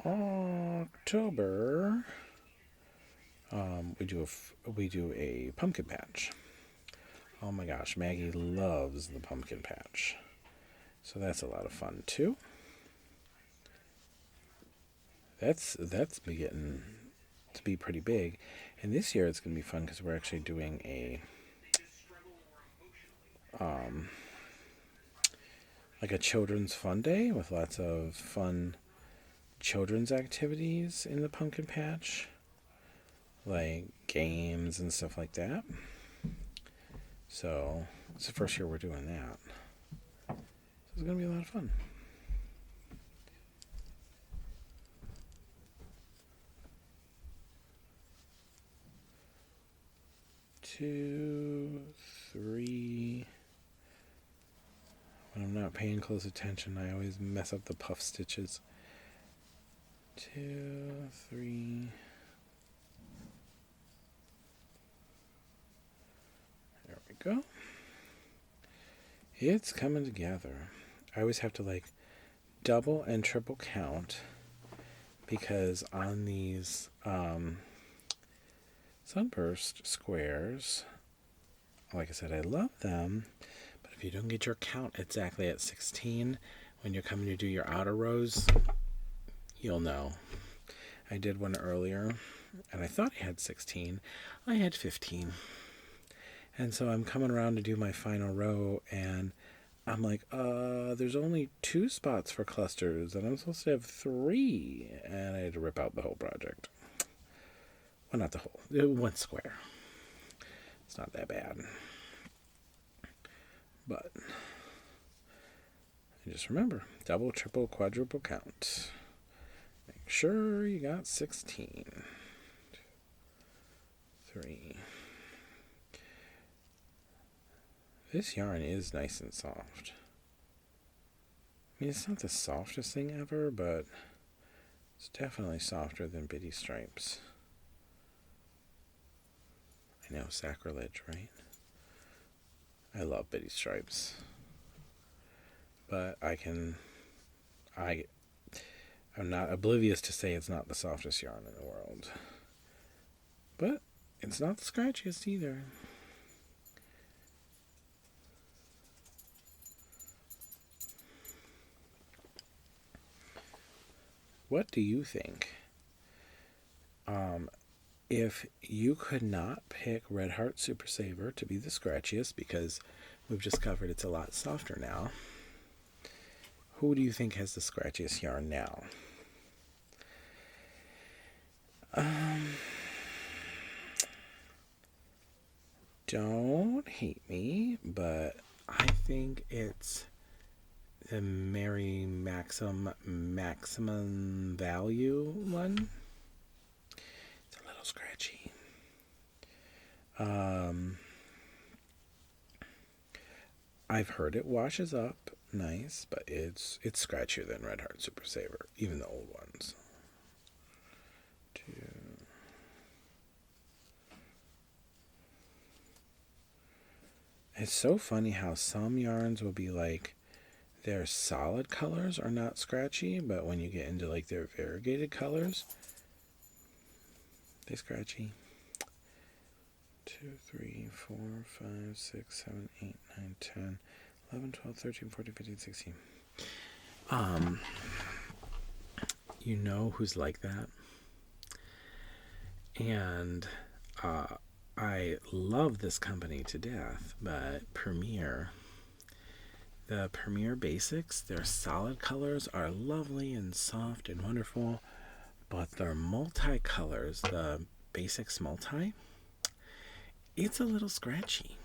October, we do a pumpkin patch. Oh my gosh, Maggie loves the pumpkin patch. So that's a lot of fun too. That's getting to be pretty big. And this year it's going to be fun because we're actually doing a like a children's fun day with lots of fun children's activities in the pumpkin patch, like games and stuff like that. So it's the first year we're doing that. So it's going to be a lot of fun. 2, 3. When I'm not paying close attention, I always mess up the puff stitches. 2, 3. There we go. It's coming together. I always have to like double and triple count because on these sunburst squares, like I said, I love them, but if you don't get your count exactly at 16 when you're coming to do your outer rows, you'll know. I did one earlier and I thought I had 16. I had 15. And so I'm coming around to do my final row and I'm like, there's only 2 spots for clusters and I'm supposed to have 3. And I had to rip out the whole project. Well, not the whole, one square. It's not that bad. But just remember, double, triple, quadruple count. Make sure you got 16. 3. This yarn is nice and soft. I mean, it's not the softest thing ever, but it's definitely softer than Bitty Stripes. I know, sacrilege, right? I love Bitty Stripes. But I'm not oblivious to say it's not the softest yarn in the world. But it's not the scratchiest either. What do you think? If you could not pick Red Heart Super Saver to be the scratchiest, because we've discovered it's a lot softer now, who do you think has the scratchiest yarn now? Don't hate me, but I think it's the Mary Maximum Value one. It's a little scratchy. I've heard it washes up nice, but it's scratchier than Red Heart Super Saver, even the old ones. 2. It's so funny how some yarns will be like their solid colors are not scratchy, but when you get into like their variegated colors, they're scratchy. 2, 3, 4, 5, 6, 7, 8, 9, 10, 11, 12, 13, 14, 15, 16. You know who's like that? And I love this company to death, but Premier, the Premier Basics, their solid colors are lovely and soft and wonderful, but their multi-colors, the Basics Multi, it's a little scratchy.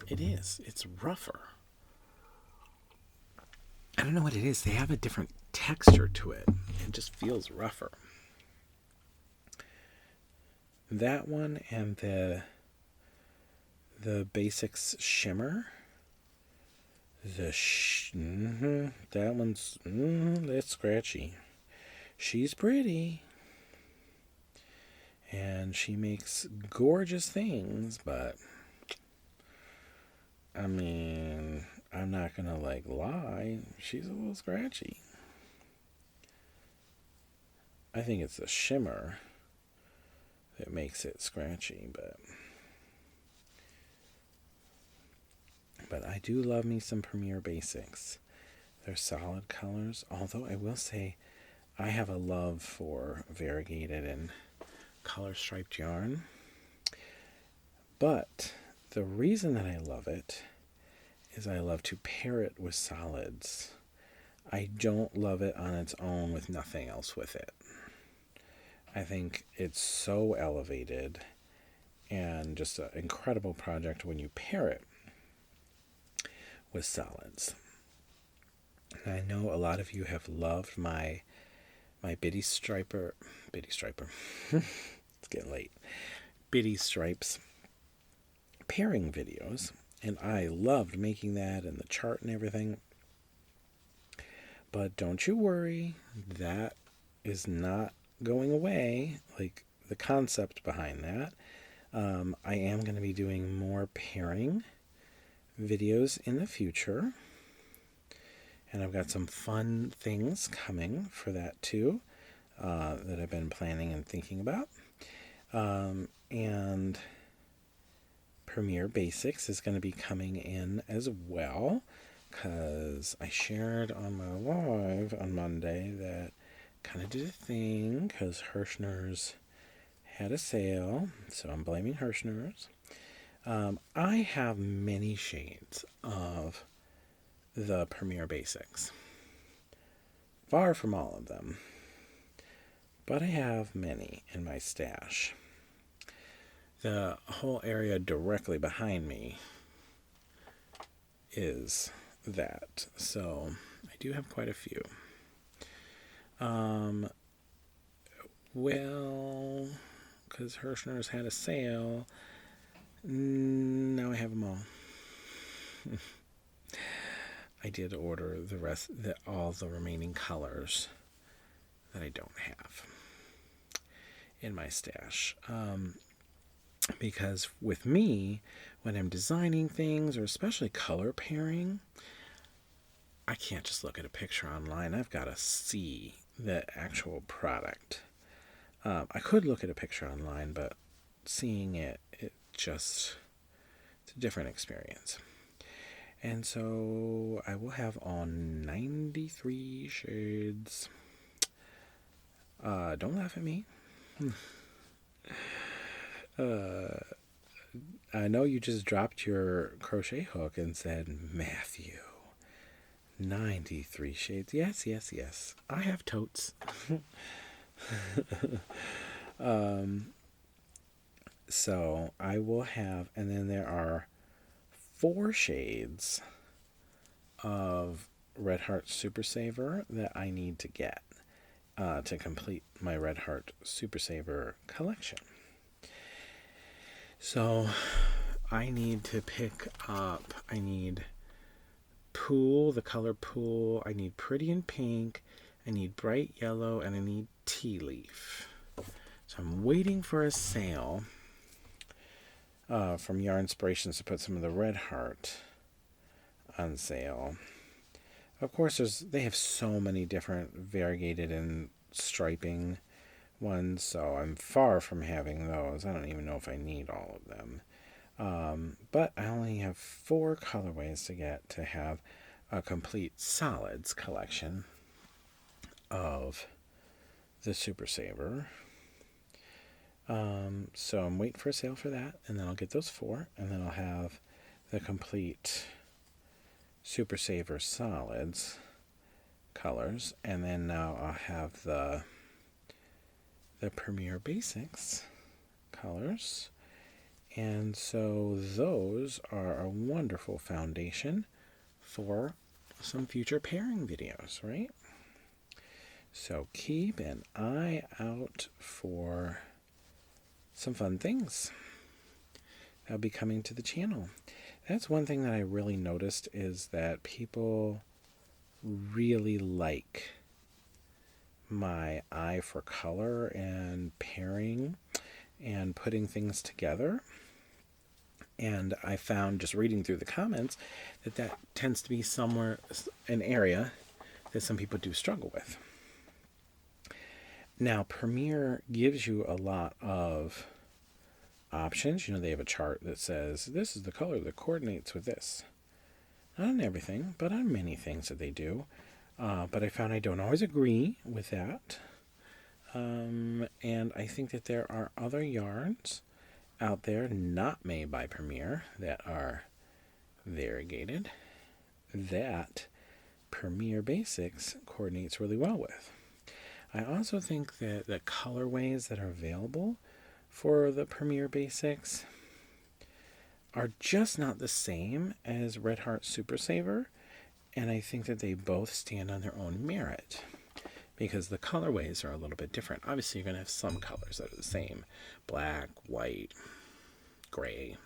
It is. It's rougher. I don't know what it is. They have a different texture to it. It just feels rougher. That one and the Basics Shimmer, that one's that's scratchy. She's pretty and she makes gorgeous things, but I mean, I'm not gonna like lie, she's a little scratchy. I think it's the shimmer that makes it scratchy, but I do love me some Premier Basics. They're solid colors, although I will say I have a love for variegated and color striped yarn. But the reason that I love it is I love to pair it with solids. I don't love it on its own with nothing else with it. I think it's so elevated and just an incredible project when you pair it with solids. And I know a lot of you have loved my Bitty Striper. It's getting late. Bitty Stripes pairing videos, and I loved making that and the chart and everything. But don't you worry, that is not going away, like the concept behind that. I am going to be doing more pairing videos in the future, and I've got some fun things coming for that too, that I've been planning and thinking about. And Premiere Basics is going to be coming in as well, because I shared on my live on Monday that kind of did a thing because Hirschner's had a sale, so I'm blaming Hirschner's. I have many shades of the Premiere Basics. Far from all of them, but I have many in my stash. The whole area directly behind me is that, so I do have quite a few. Well, because Hirschner's had a sale, now I have them all. I did order all the remaining colors that I don't have in my stash. Because with me, when I'm designing things, or especially color pairing, I can't just look at a picture online. I've got to see the actual product. I could look at a picture online, but seeing it's a different experience. And so I will have on 93 shades. Don't laugh at me. I know you just dropped your crochet hook and said, Matthew, 93 shades. Yes. I have totes. So I will have, and then there are 4 shades of Red Heart Super Saver that I need to get to complete my Red Heart Super Saver collection. So I need to I need Pool, the color Pool, I need Pretty in Pink, I need Bright Yellow, and I need Tea Leaf. So I'm waiting for a sale from Yarn Inspirations to put some of the Red Heart on sale. Of course, they have so many different variegated and striping ones, so I'm far from having those. I don't even know if I need all of them. But I only have 4 colorways to get to have a complete solids collection of the Super Saver. So I'm waiting for a sale for that, and then I'll get those 4, and then I'll have the complete Super Saver solids colors, and then now I'll have the Premiere Basics colors. And so those are a wonderful foundation for some future pairing videos, right? So keep an eye out for some fun things that'll be coming to the channel. That's one thing that I really noticed, is that people really like my eye for color and pairing and putting things together. And I found, just reading through the comments, that tends to be an area that some people do struggle with. Now, Premiere gives you a lot of options. They have a chart that says, this is the color that coordinates with this. Not on everything, but on many things that they do. But I found I don't always agree with that. And I think that there are other yarns out there not made by Premiere that are variegated that Premiere Basics coordinates really well with. I also think that the colorways that are available for the Premiere Basics are just not the same as Red Heart Super Saver, and I think that they both stand on their own merit, because the colorways are a little bit different. Obviously, you're going to have some colors that are the same: black, white, gray.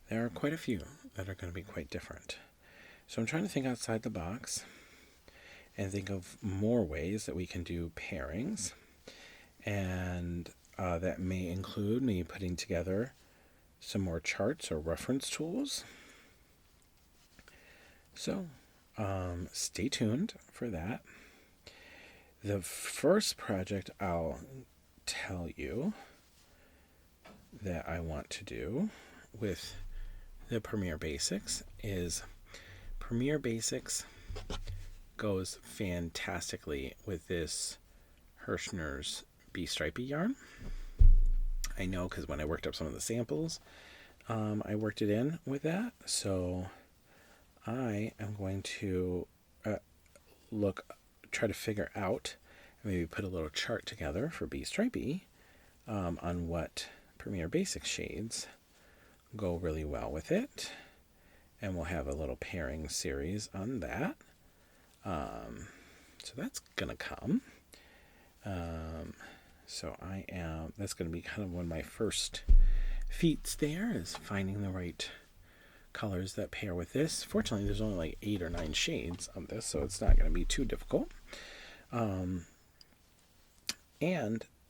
there are quite a few that are going to be quite different. So I'm trying to think outside the box and think of more ways that we can do pairings. And that may include me putting together some more charts or reference tools. So stay tuned for that. The first project I'll tell you that I want to do with the Premiere Basics is Premiere Basics goes fantastically with this Hirschner's Bee Stripey yarn. I know because when I worked up some of the samples, I worked it in with that. So I am going to try to figure out, maybe put a little chart together for Bee Stripey on what Premiere Basics shades go really well with it. And we'll have a little pairing series on that. So that's going to come. So that's going to be kind of one of my first feats there, is finding the right colors that pair with this. Fortunately, there's only like 8 or 9 shades of this, so it's not going to be too difficult. And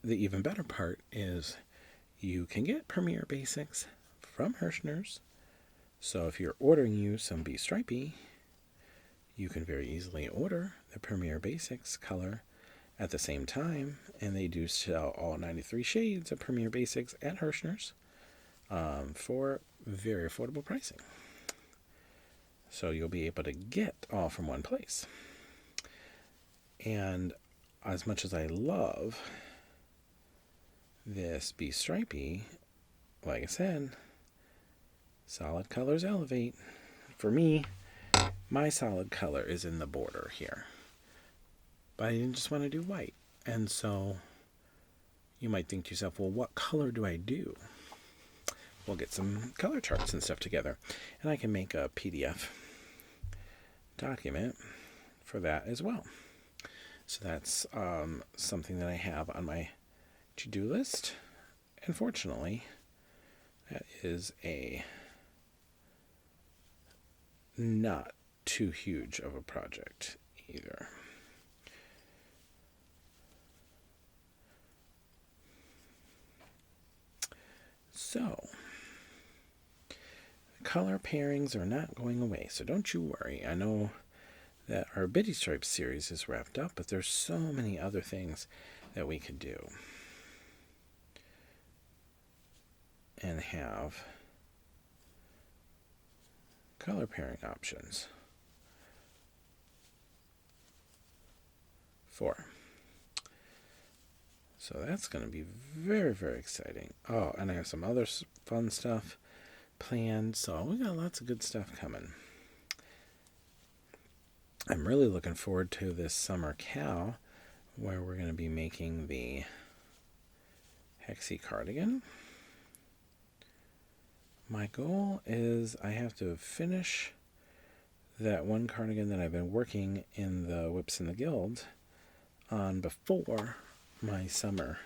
the even better part is you can get Premiere Basics from Hirschner's. So if you're ordering you some Bee Stripey, you can very easily order the Premiere Basics color at the same time, and they do sell all 93 shades of Premiere Basics at Hirschner's for very affordable pricing. So you'll be able to get all from one place. And as much as I love this Bee Stripey, like I said, solid colors elevate. For me, my solid color is in the border here. But I didn't just want to do white. And so you might think to yourself, well, what color do I do? We'll get some color charts and stuff together. And I can make a PDF document for that as well. So that's something that I have on my to-do list. Unfortunately, that is a not too huge of a project either. So, color pairings are not going away, so don't you worry. I know that our Bitty Stripes series is wrapped up, but there's so many other things that we could do and have color pairing options for. So that's going to be very, very exciting. Oh, and I have some other fun stuff planned, so we got lots of good stuff coming. I'm really looking forward to this summer cow, where we're going to be making the Hexie cardigan. My goal is I have to finish that one cardigan that I've been working in the WIPS in the Gild on before my summer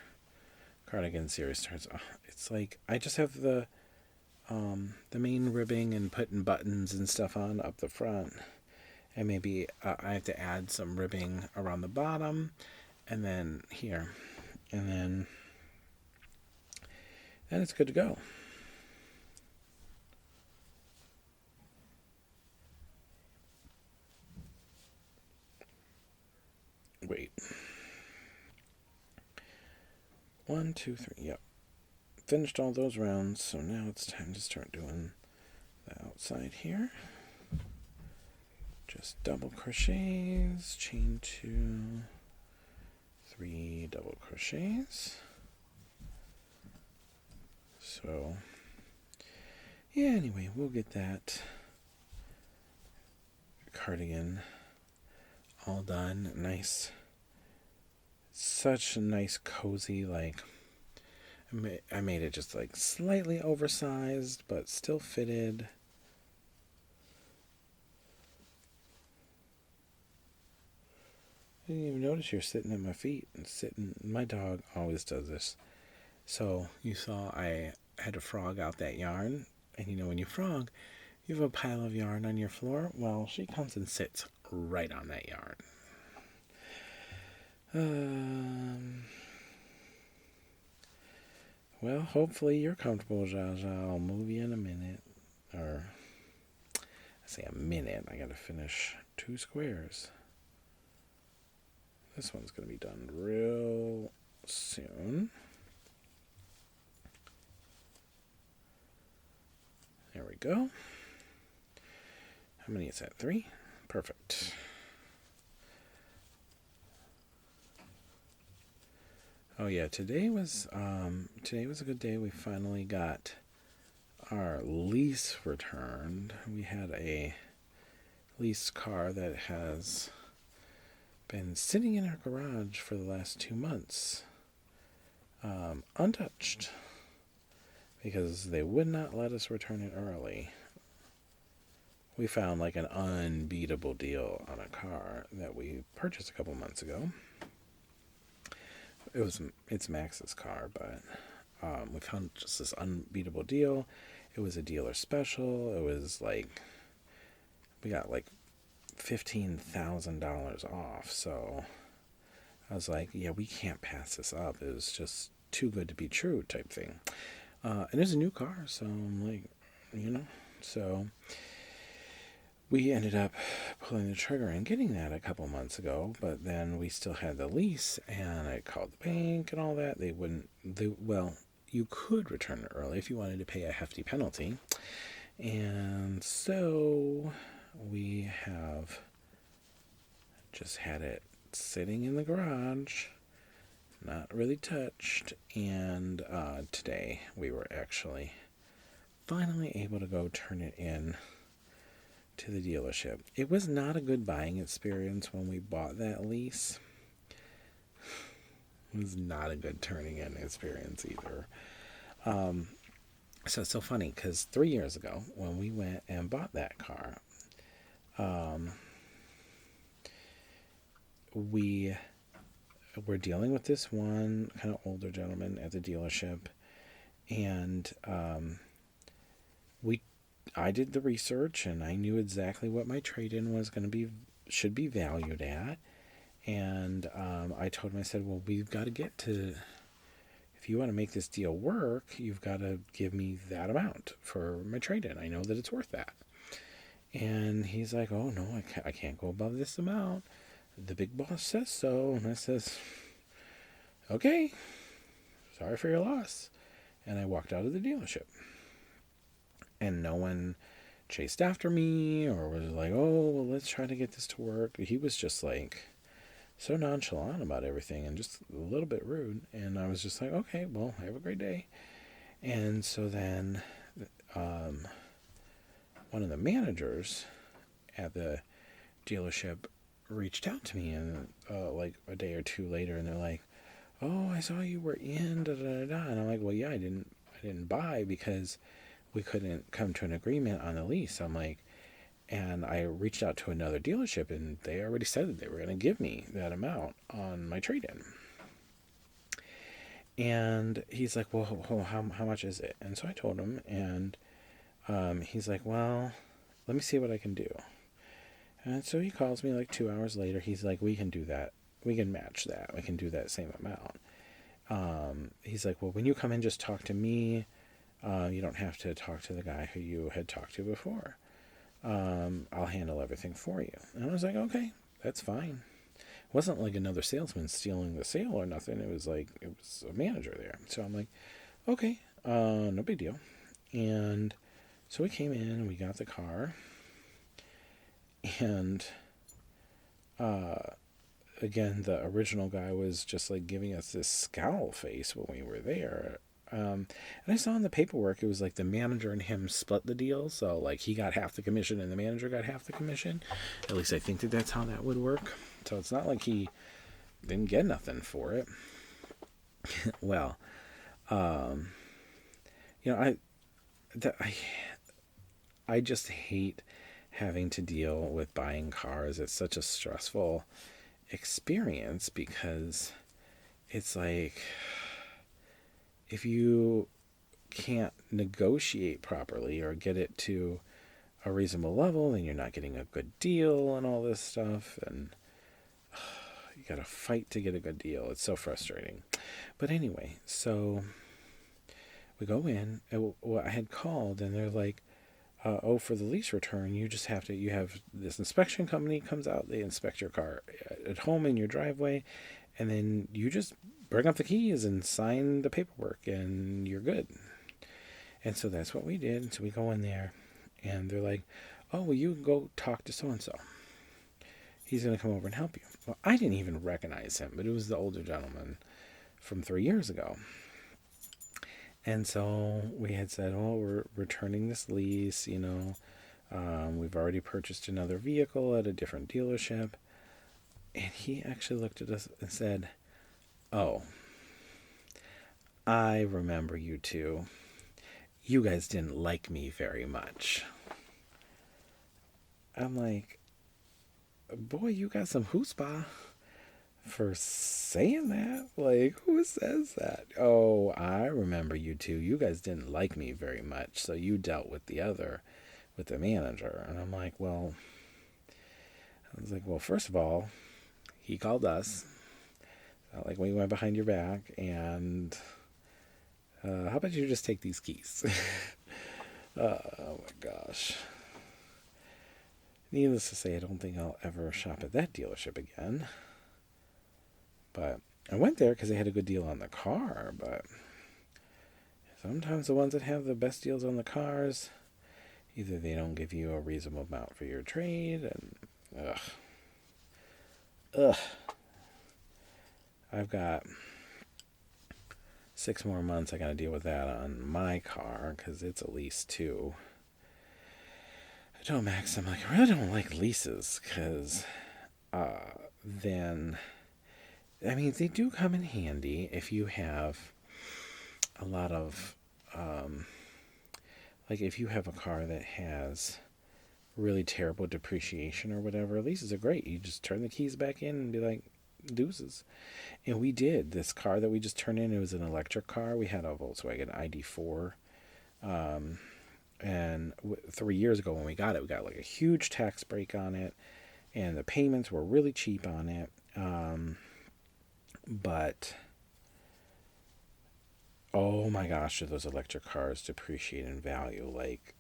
cardigan series starts. It's like I just have the main ribbing and putting buttons and stuff on up the front, and maybe I have to add some ribbing around the bottom, and then here, and then it's good to go. Wait. 1, 2, 3. Yep. Finished all those rounds, so now it's time to start doing the outside here. Just double crochets, chain 2, 3 double crochets. So, yeah, anyway, we'll get that cardigan all done. Nice. Such a nice, cozy, like, I made it just like slightly oversized, but still fitted. I didn't even notice you're sitting at my feet and sitting. My dog always does this. So you saw I had to frog out that yarn And you know, when you frog, you have a pile of yarn on your floor. Well, she comes and sits right on that yarn. Well, hopefully you're comfortable, Jaja. I'll move you in a minute. Or, I say a minute. I gotta finish 2 squares. This one's gonna be done real soon. There we go. How many is that? 3? Perfect. Oh yeah, today was a good day. We finally got our lease returned. We had a lease car that has been sitting in our garage for the last 2 months, untouched, because they would not let us return it early. We found like an unbeatable deal on a car that we purchased a couple months ago. It's Max's car, but we found just this unbeatable deal. It was a dealer special. It was like, we got like $15,000 off. So I was like, yeah, we can't pass this up. It was just too good to be true type thing. And it's a new car, so I'm like, so we ended up pulling the trigger and getting that a couple months ago, but then we still had the lease, and I called the bank and all that. Well, you could return it early if you wanted to pay a hefty penalty. And so we have just had it sitting in the garage, not really touched, and today we were actually finally able to go turn it in to the dealership. It was not a good buying experience when we bought that lease. It was not a good turning in experience either. So it's so funny because 3 years ago when we went and bought that car, we were dealing with this one kind of older gentleman at the dealership, and I did the research, and I knew exactly what my trade-in was going to be, should be valued at. And I told him, I said, well, we've got to get to, if you want to make this deal work, you've got to give me that amount for my trade-in. I know that it's worth that. And he's like, oh, no, I can't go above this amount. The big boss says so. And I says, okay, sorry for your loss. And I walked out of the dealership. And no one chased after me or was like, oh, well, let's try to get this to work. He was just like so nonchalant about everything and just a little bit rude. And I was just like, okay, well, have a great day. And so then one of the managers at the dealership reached out to me, and like a day or 2 later, and they're like, oh, I saw you were in da da da. And I'm like, well, yeah, I didn't buy because we couldn't come to an agreement on the lease. I'm like, and I reached out to another dealership, and they already said that they were going to give me that amount on my trade-in. And he's like, well, how much is it? And so I told him, and he's like, well, let me see what I can do. And so he calls me like 2 hours later. He's like, we can do that. We can match that. We can do that same amount. He's like, well, when you come in, just talk to me. You don't have to talk to the guy who you had talked to before. I'll handle everything for you. And I was like, okay, that's fine. It wasn't like another salesman stealing the sale or nothing. It was like, it was a manager there. So I'm like, okay, no big deal. And so we came in and we got the car. And again, the original guy was just like giving us this scowl face when we were there. And I saw in the paperwork, it was like the manager and him split the deal. So like he got half the commission and the manager got half the commission. At least I think that that's how that would work. So it's not like he didn't get nothing for it. Well, I just hate having to deal with buying cars. It's such a stressful experience because it's like, if you can't negotiate properly or get it to a reasonable level, then you're not getting a good deal and all this stuff. And you got to fight to get a good deal. It's so frustrating. But anyway, so we go in. I had called, and they're like, for the lease return, you have this inspection company comes out, they inspect your car at home in your driveway, and then you just bring up the keys and sign the paperwork, and you're good. And so that's what we did. So we go in there, and they're like, oh, well, you can go talk to so-and-so. He's going to come over and help you. Well, I didn't even recognize him, but it was the older gentleman from 3 years ago. And so we had said, oh, we're returning this lease, we've already purchased another vehicle at a different dealership. And he actually looked at us and said, oh, I remember you two. You guys didn't like me very much. I'm like, boy, you got some chutzpah for saying that. Like, who says that? Oh, I remember you two. You guys didn't like me very much, so you dealt with the manager. And I'm like, well, first of all, he called us. Like, we went behind your back, and how about you just take these keys? Oh my gosh. Needless to say, I don't think I'll ever shop at that dealership again. But I went there because they had a good deal on the car. But sometimes the ones that have the best deals on the cars, either they don't give you a reasonable amount for your trade, and I've got 6 more months I got to deal with that on my car because it's a lease too. I told Max, I'm like, I really don't like leases because then, I mean, they do come in handy if you have a lot of, like if you have a car that has really terrible depreciation or whatever, leases are great. You just turn the keys back in and be like, deuces. And we did. This car that we just turned in, it was an electric car. We had a Volkswagen ID4. And 3 years ago when we got it, we got like a huge tax break on it. And the payments were really cheap on it. But, oh my gosh, do those electric cars depreciate in value. Like,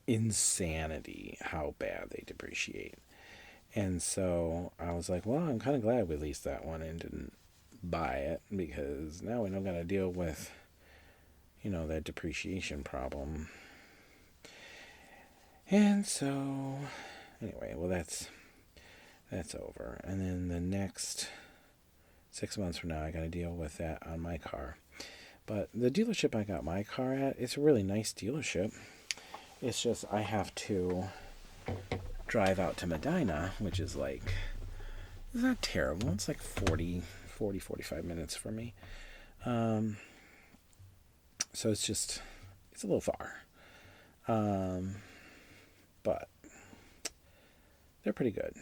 insanity how bad they depreciate. And so I was like, well, I'm kind of glad we leased that one and didn't buy it, because now we don't got to deal with, that depreciation problem. And so, anyway, well, that's over. And then the next 6 months from now, I got to deal with that on my car. But the dealership I got my car at, it's a really nice dealership. It's just I have to drive out to Medina, which is like, it's not terrible. It's like 45 minutes for me. So it's a little far. But they're pretty good.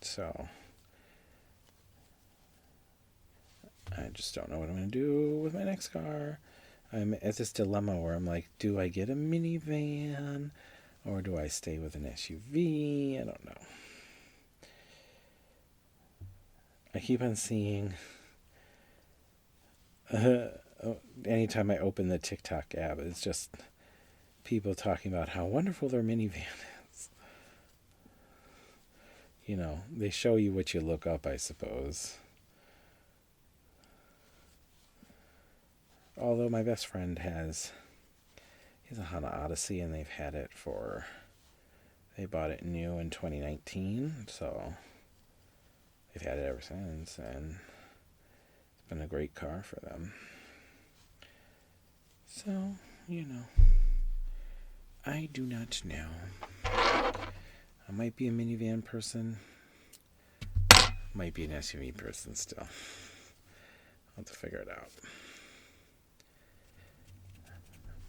So I just don't know what I'm going to do with my next car. I'm at this dilemma where I'm like, do I get a minivan or do I stay with an SUV? I don't know. I keep on seeing, anytime I open the TikTok app, it's just people talking about how wonderful their minivan is. They show you what you look up, I suppose. Although my best friend he's a Honda Odyssey, and they've had it they bought it new in 2019, so they've had it ever since, and it's been a great car for them. So, I do not know. I might be a minivan person, might be an SUV person still. I'll have to figure it out.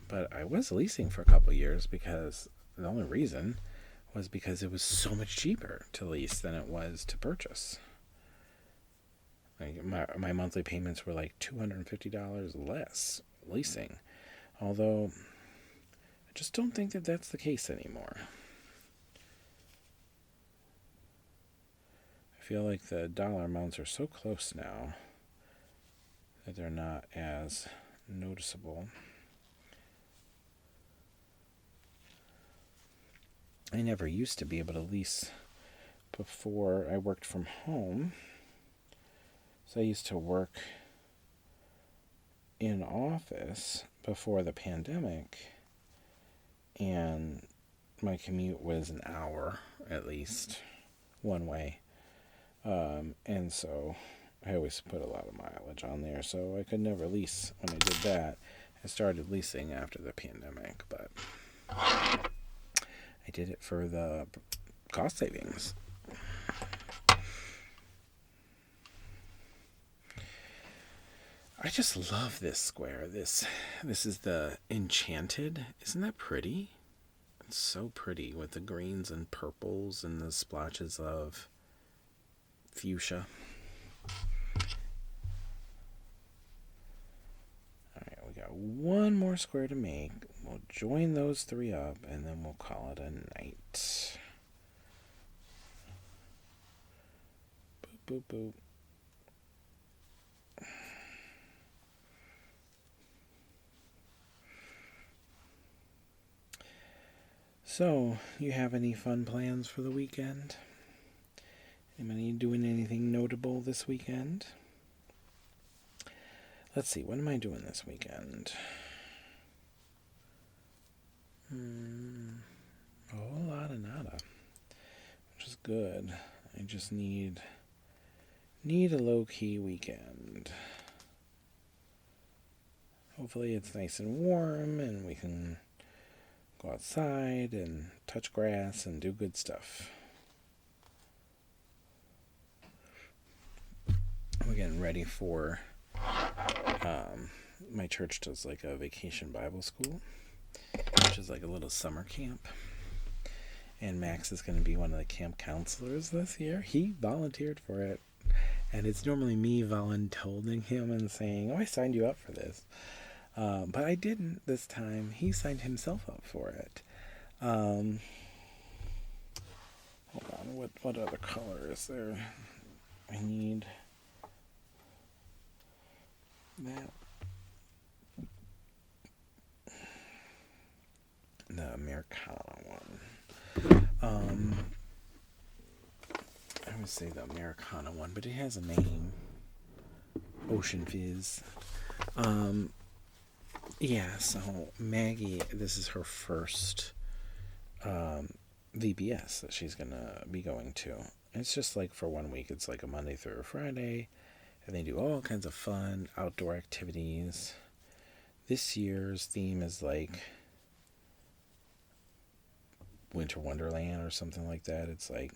But I was leasing for a couple of years because the only reason was because it was so much cheaper to lease than it was to purchase. Like my monthly payments were like $250 less leasing. Although, I just don't think that that's the case anymore. I feel like the dollar amounts are so close now that they're not as noticeable. I never used to be able to lease before I worked from home. So I used to work in office before the pandemic, and my commute was an hour at least one way. And so I always put a lot of mileage on there, so I could never lease when I did that. I started leasing after the pandemic, but I did it for the cost savings. I just love this square. This is the Enchanted. Isn't that pretty? It's so pretty with the greens and purples and the splotches of fuchsia. Alright, we got one more square to make. We'll join those 3 up and then we'll call it a night. Boop, boop, boop. So, you have any fun plans for the weekend? Anybody doing anything notable this weekend? Let's see, what am I doing this weekend? A whole lot of nada, which is good. I just need a low-key weekend. Hopefully it's nice and warm and we can go outside and touch grass and do good stuff. We're getting ready for my church does like a vacation Bible school, which is like a little summer camp. And Max is going to be one of the camp counselors this year. He volunteered for it. And it's normally me volunteering him and saying, I signed you up for this. But I didn't this time. He signed himself up for it. Hold on, what other color is there? I need that. The Americana one. I would say the Americana one, but it has a name. Ocean Fizz. Yeah, so Maggie, this is her first VBS that she's going to be going to. It's just like for 1 week. It's like a Monday through a Friday. And they do all kinds of fun outdoor activities. This year's theme is like Winter Wonderland or something like that. It's like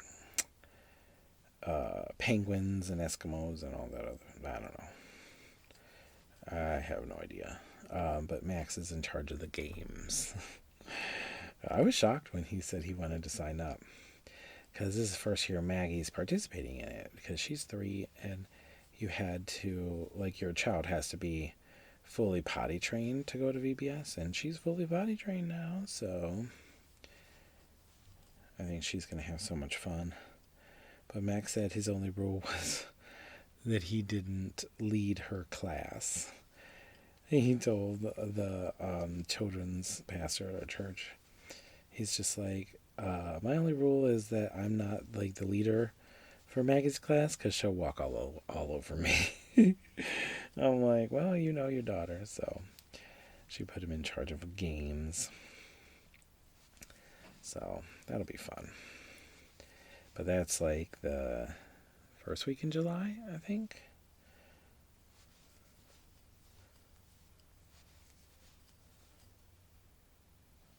penguins and Eskimos and all that other. I don't know. I have no idea. But Max is in charge of the games. I was shocked when he said he wanted to sign up, because this is the first year Maggie's participating in it, because she's 3 and you had to, like, your child has to be fully potty trained to go to VBS, and she's fully potty trained now, so I think she's going to have so much fun. But Max said his only rule was that he didn't lead her class. He told the children's pastor at our church, he's just like, my only rule is that I'm not like the leader for Maggie's class, because she'll walk all over me. I'm like, well, you know your daughter, so she put him in charge of games. So that'll be fun. But that's like the first week in July, I think.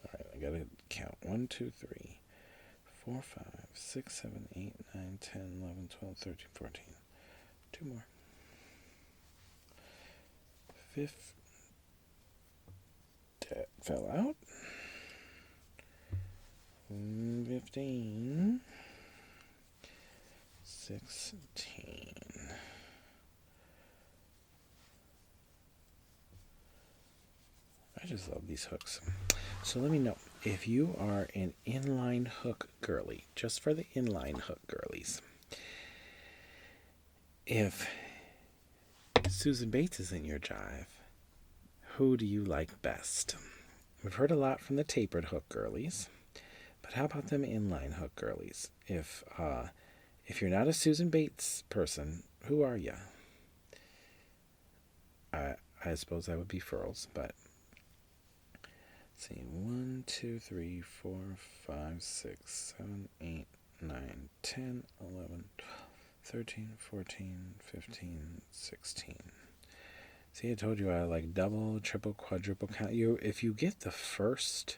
Alright, I gotta count. 1, 2, 3, 4, 5, 6, 7, 8, 9, 10, 11, 12, 13, 14. 2 more. 5th. That fell out. 15. 16. I just love these hooks. So let me know if you are an inline hook girly, just for the inline hook girlies. If Susan Bates isn't your jive, who do you like best? We've heard a lot from the tapered hook girlies, but how about them inline hook girlies? If you're not a Susan Bates person, who are you? I suppose that would be Furls, but let's see, 1, 2, 3, 4, 5, 6, 7, 8, 9, 10, 11, 12, 13, 14, 15, 16. See, I told you I like double, triple, quadruple count. If you get the first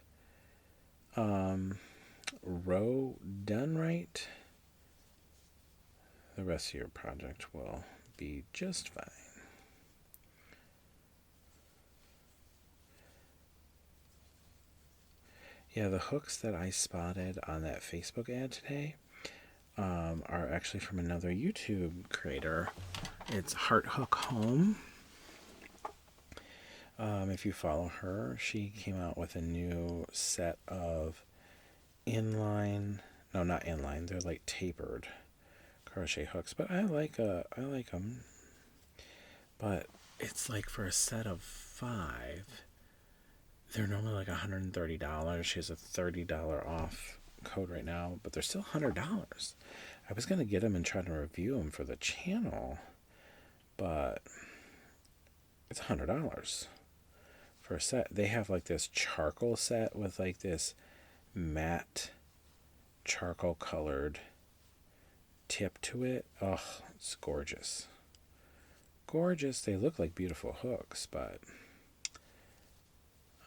row done right, the rest of your project will be just fine. Yeah, the hooks that I spotted on that Facebook ad today are actually from another YouTube creator. It's Heart Hook Home. If you follow her, she came out with a new set of inline, no, not inline, they're like tapered crochet hooks, but I like them. But it's like for a set of 5, they're normally like $130. She has a $30 off code right now, but they're still $100. I was going to get them and try to review them for the channel, but it's $100 for a set. They have like this charcoal set with like this matte charcoal colored tip to it. Oh, it's gorgeous. Gorgeous. They look like beautiful hooks, but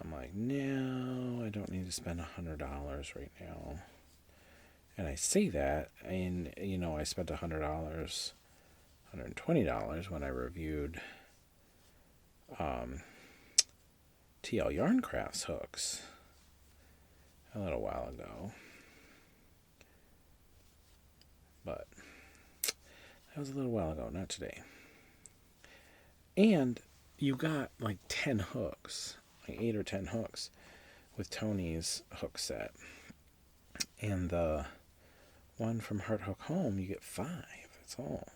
I'm like, no, I don't need to spend $100 right now. And I say that, and I spent $100, $120 when I reviewed TL Yarn Crafts hooks a little while ago. But that was a little while ago, not today. And you got like 10 hooks, like 8 or 10 hooks with Tony's hook set. And the one from Heart Hook Home, you get 5. That's all.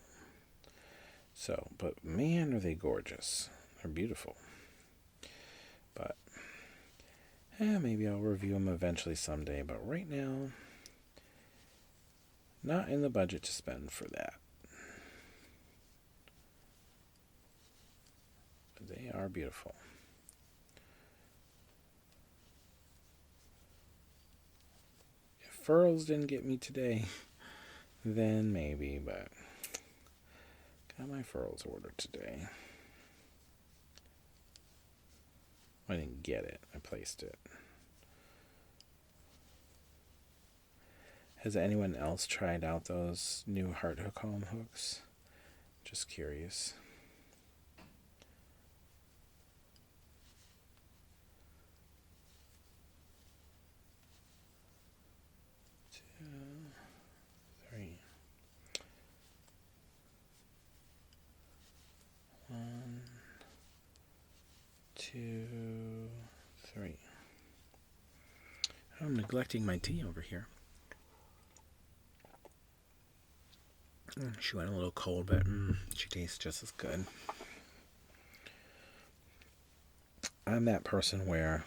So, but man, are they gorgeous. They're beautiful. But, maybe I'll review them eventually someday. But right now, not in the budget to spend for that. But they are beautiful. If Furls didn't get me today, then maybe, but got my Furls ordered today. I didn't get it. I placed it. Has anyone else tried out those new Heart Hook Home hooks? Just curious. Two, 3. 1, 2, 3. I'm neglecting my tea over here. She went a little cold, but she tastes just as good. I'm that person where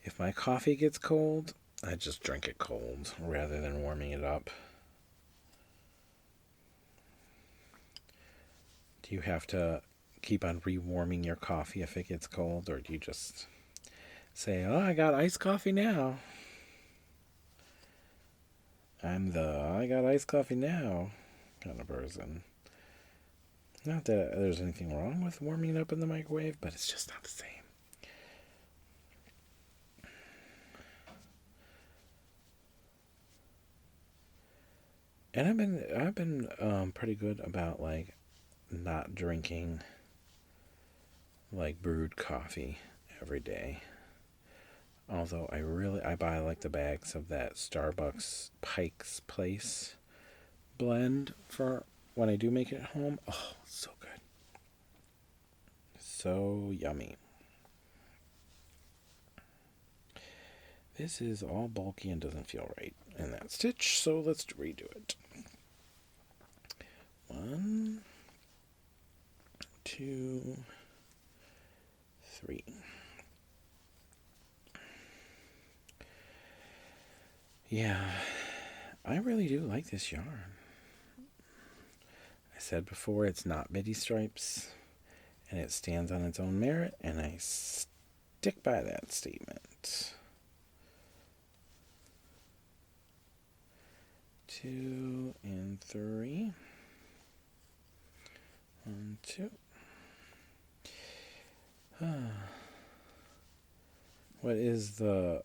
if my coffee gets cold, I just drink it cold rather than warming it up. Do you have to keep on rewarming your coffee if it gets cold, or do you just say, oh, I got iced coffee now? I got iced coffee now kind of person. Not that there's anything wrong with warming it up in the microwave, but it's just not the same. And I've been pretty good about like not drinking like brewed coffee every day. Although I buy like the bags of that Starbucks Pike's Place blend for when I do make it at home. Oh, it's so good. So yummy. This is all bulky and doesn't feel right in that stitch, so let's redo it. 1, 2, 3. Yeah, I really do like this yarn. I said before, it's not bitty stripes, and it stands on its own merit, and I stick by that statement. 2 and 3. 1, 2. What is the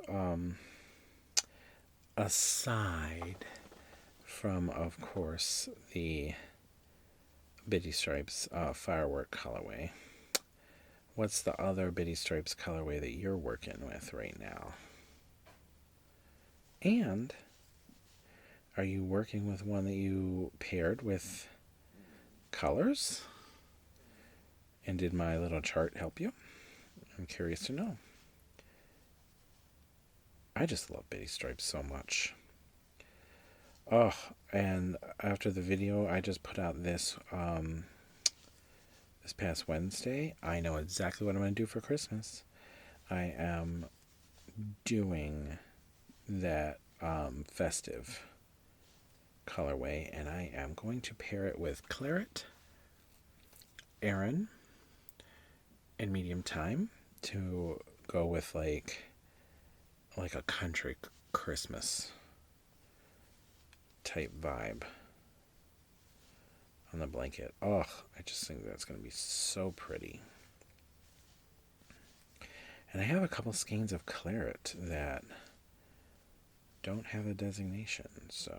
aside from, of course, the Bitty Stripes firework colorway? What's the other Bitty Stripes colorway that you're working with right now? And are you working with one that you paired with colors? And did my little chart help you? I'm curious to know. I just love Bitty Stripes so much. Oh, and after the video I just put out this this past Wednesday, I know exactly what I'm going to do for Christmas. I am doing that festive colorway, and I am going to pair it with Claret, Aran, and Medium Time to go with like a country Christmas type vibe on the blanket. Oh, I just think that's going to be so pretty. And I have a couple skeins of Claret that don't have a designation, so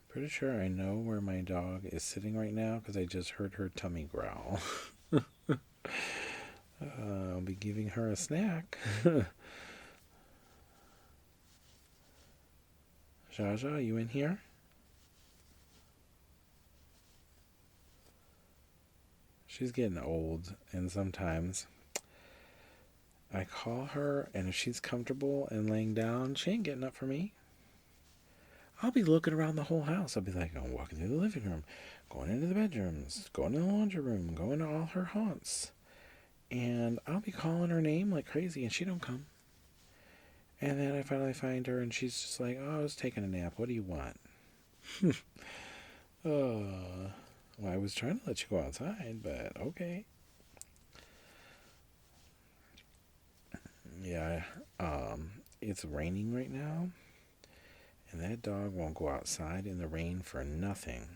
pretty sure I know where my dog is sitting right now because I just heard her tummy growl. I'll be giving her a snack. Jaja, you in here? She's getting old, and sometimes I call her, and if she's comfortable and laying down, she ain't getting up for me. I'll be looking around the whole house. I'll be like, I'm walking through the living room, going into the bedrooms, going to the laundry room, going to all her haunts. And I'll be calling her name like crazy, and she don't come. And then I finally find her, and she's just like, oh, I was taking a nap. What do you want? Oh, well, I was trying to let you go outside, but okay. Yeah, it's raining right now, and that dog won't go outside in the rain for nothing.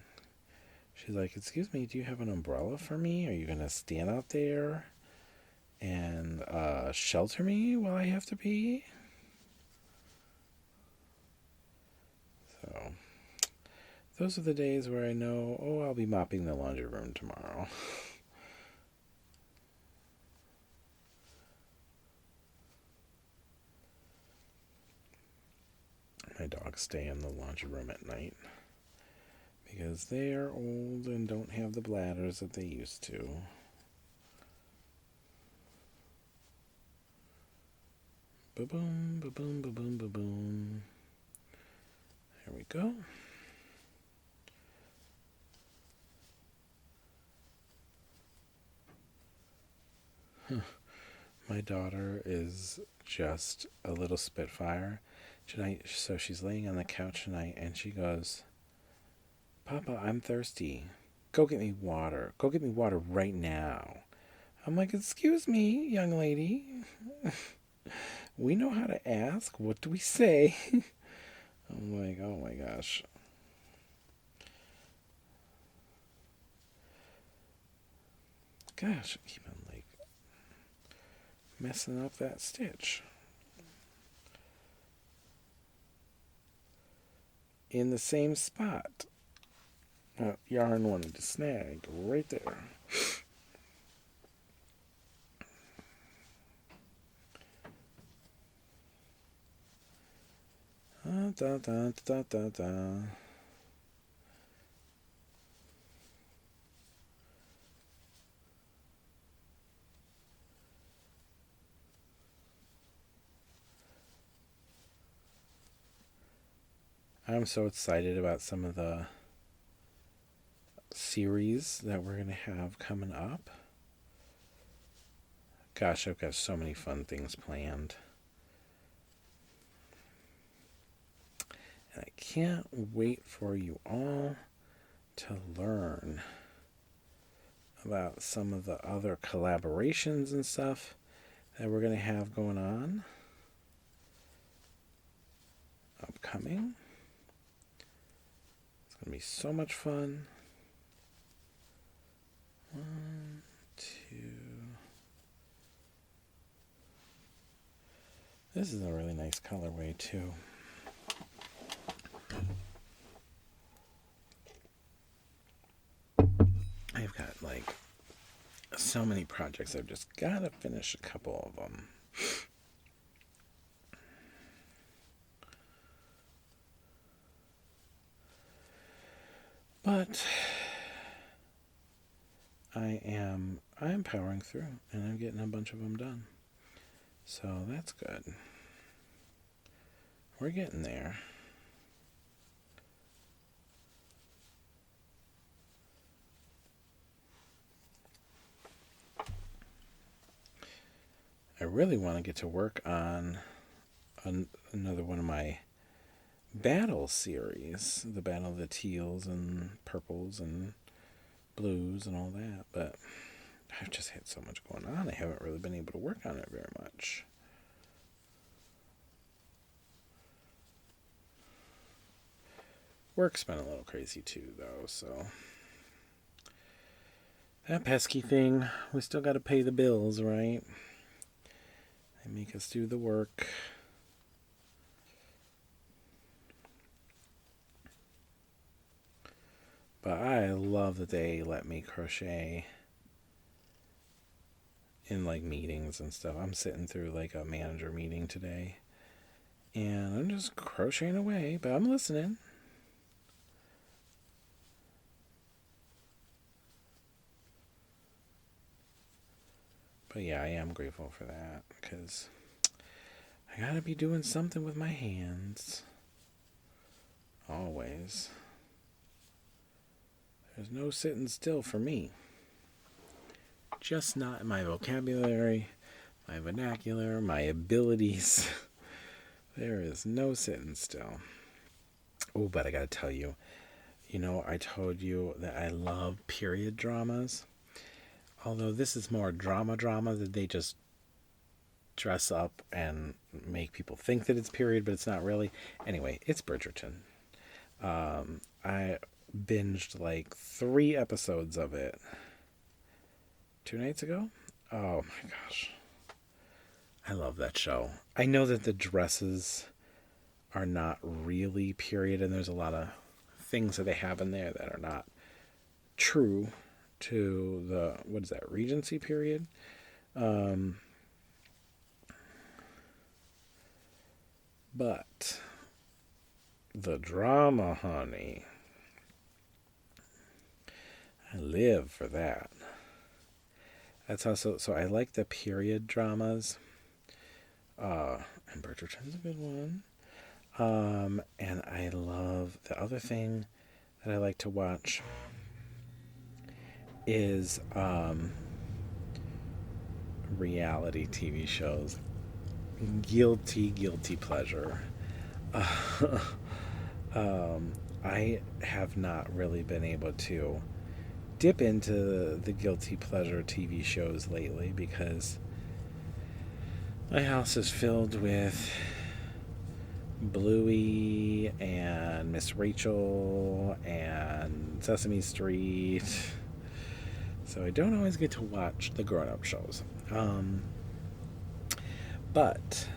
She's like, excuse me, do you have an umbrella for me? Are you going to stand out there and shelter me while I have to pee? So, those are the days where I know, oh, I'll be mopping the laundry room tomorrow. My dogs stay in the laundry room at night because they are old and don't have the bladders that they used to. Ba-boom, ba-boom, ba-boom, ba-boom. There we go. My daughter is just a little spitfire. Tonight, so she's laying on the couch tonight, and she goes, Papa, I'm thirsty. Go get me water. Go get me water right now. I'm like, excuse me, young lady. We know how to ask. What do we say? I'm like, oh my gosh. Gosh, I keep on like messing up that stitch. In the same spot. Yarn wanted to snag right there. da, da, da, da, da. I'm so excited about some of the series that we're going to have coming up. Gosh, I've got so many fun things planned. And I can't wait for you all to learn about some of the other collaborations and stuff that we're going to have going on. Upcoming. It's going to be so much fun. 1, 2. This is a really nice colorway too. I've got like so many projects. I've just got to finish a couple of them. But I'm powering through and I'm getting a bunch of them done. So that's good. We're getting there. I really want to get to work on another one of my battle series, the battle of the teals and purples and blues and all that, but I've just had so much going on. I haven't really been able to work on it very much. Work's been a little crazy too, though, so that pesky thing, we still got to pay the bills, right? They make us do the work. But I love that they let me crochet in like meetings and stuff. I'm sitting through like a manager meeting today and I'm just crocheting away, but I'm listening. But yeah, I am grateful for that because I gotta be doing something with my hands. Always. There's no sitting still for me. Just not in my vocabulary, my vernacular, my abilities. There is no sitting still. Oh, but I gotta tell you, I told you that I love period dramas. Although this is more drama that they just dress up and make people think that it's period, but it's not really. Anyway, it's Bridgerton. I binged like 3 episodes of it 2 nights ago. Oh my gosh. I love that show. I know that the dresses are not really period, and there's a lot of things that they have in there that are not true to the, what is that, Regency period? But the drama, honey, I live for that. That's also, so I like the period dramas. And Bridgerton's a good one. And I love, the other thing that I like to watch is reality TV shows. Guilty pleasure. I have not really been able to dip into the guilty pleasure TV shows lately because my house is filled with Bluey and Miss Rachel and Sesame Street. So I don't always get to watch the grown-up shows. But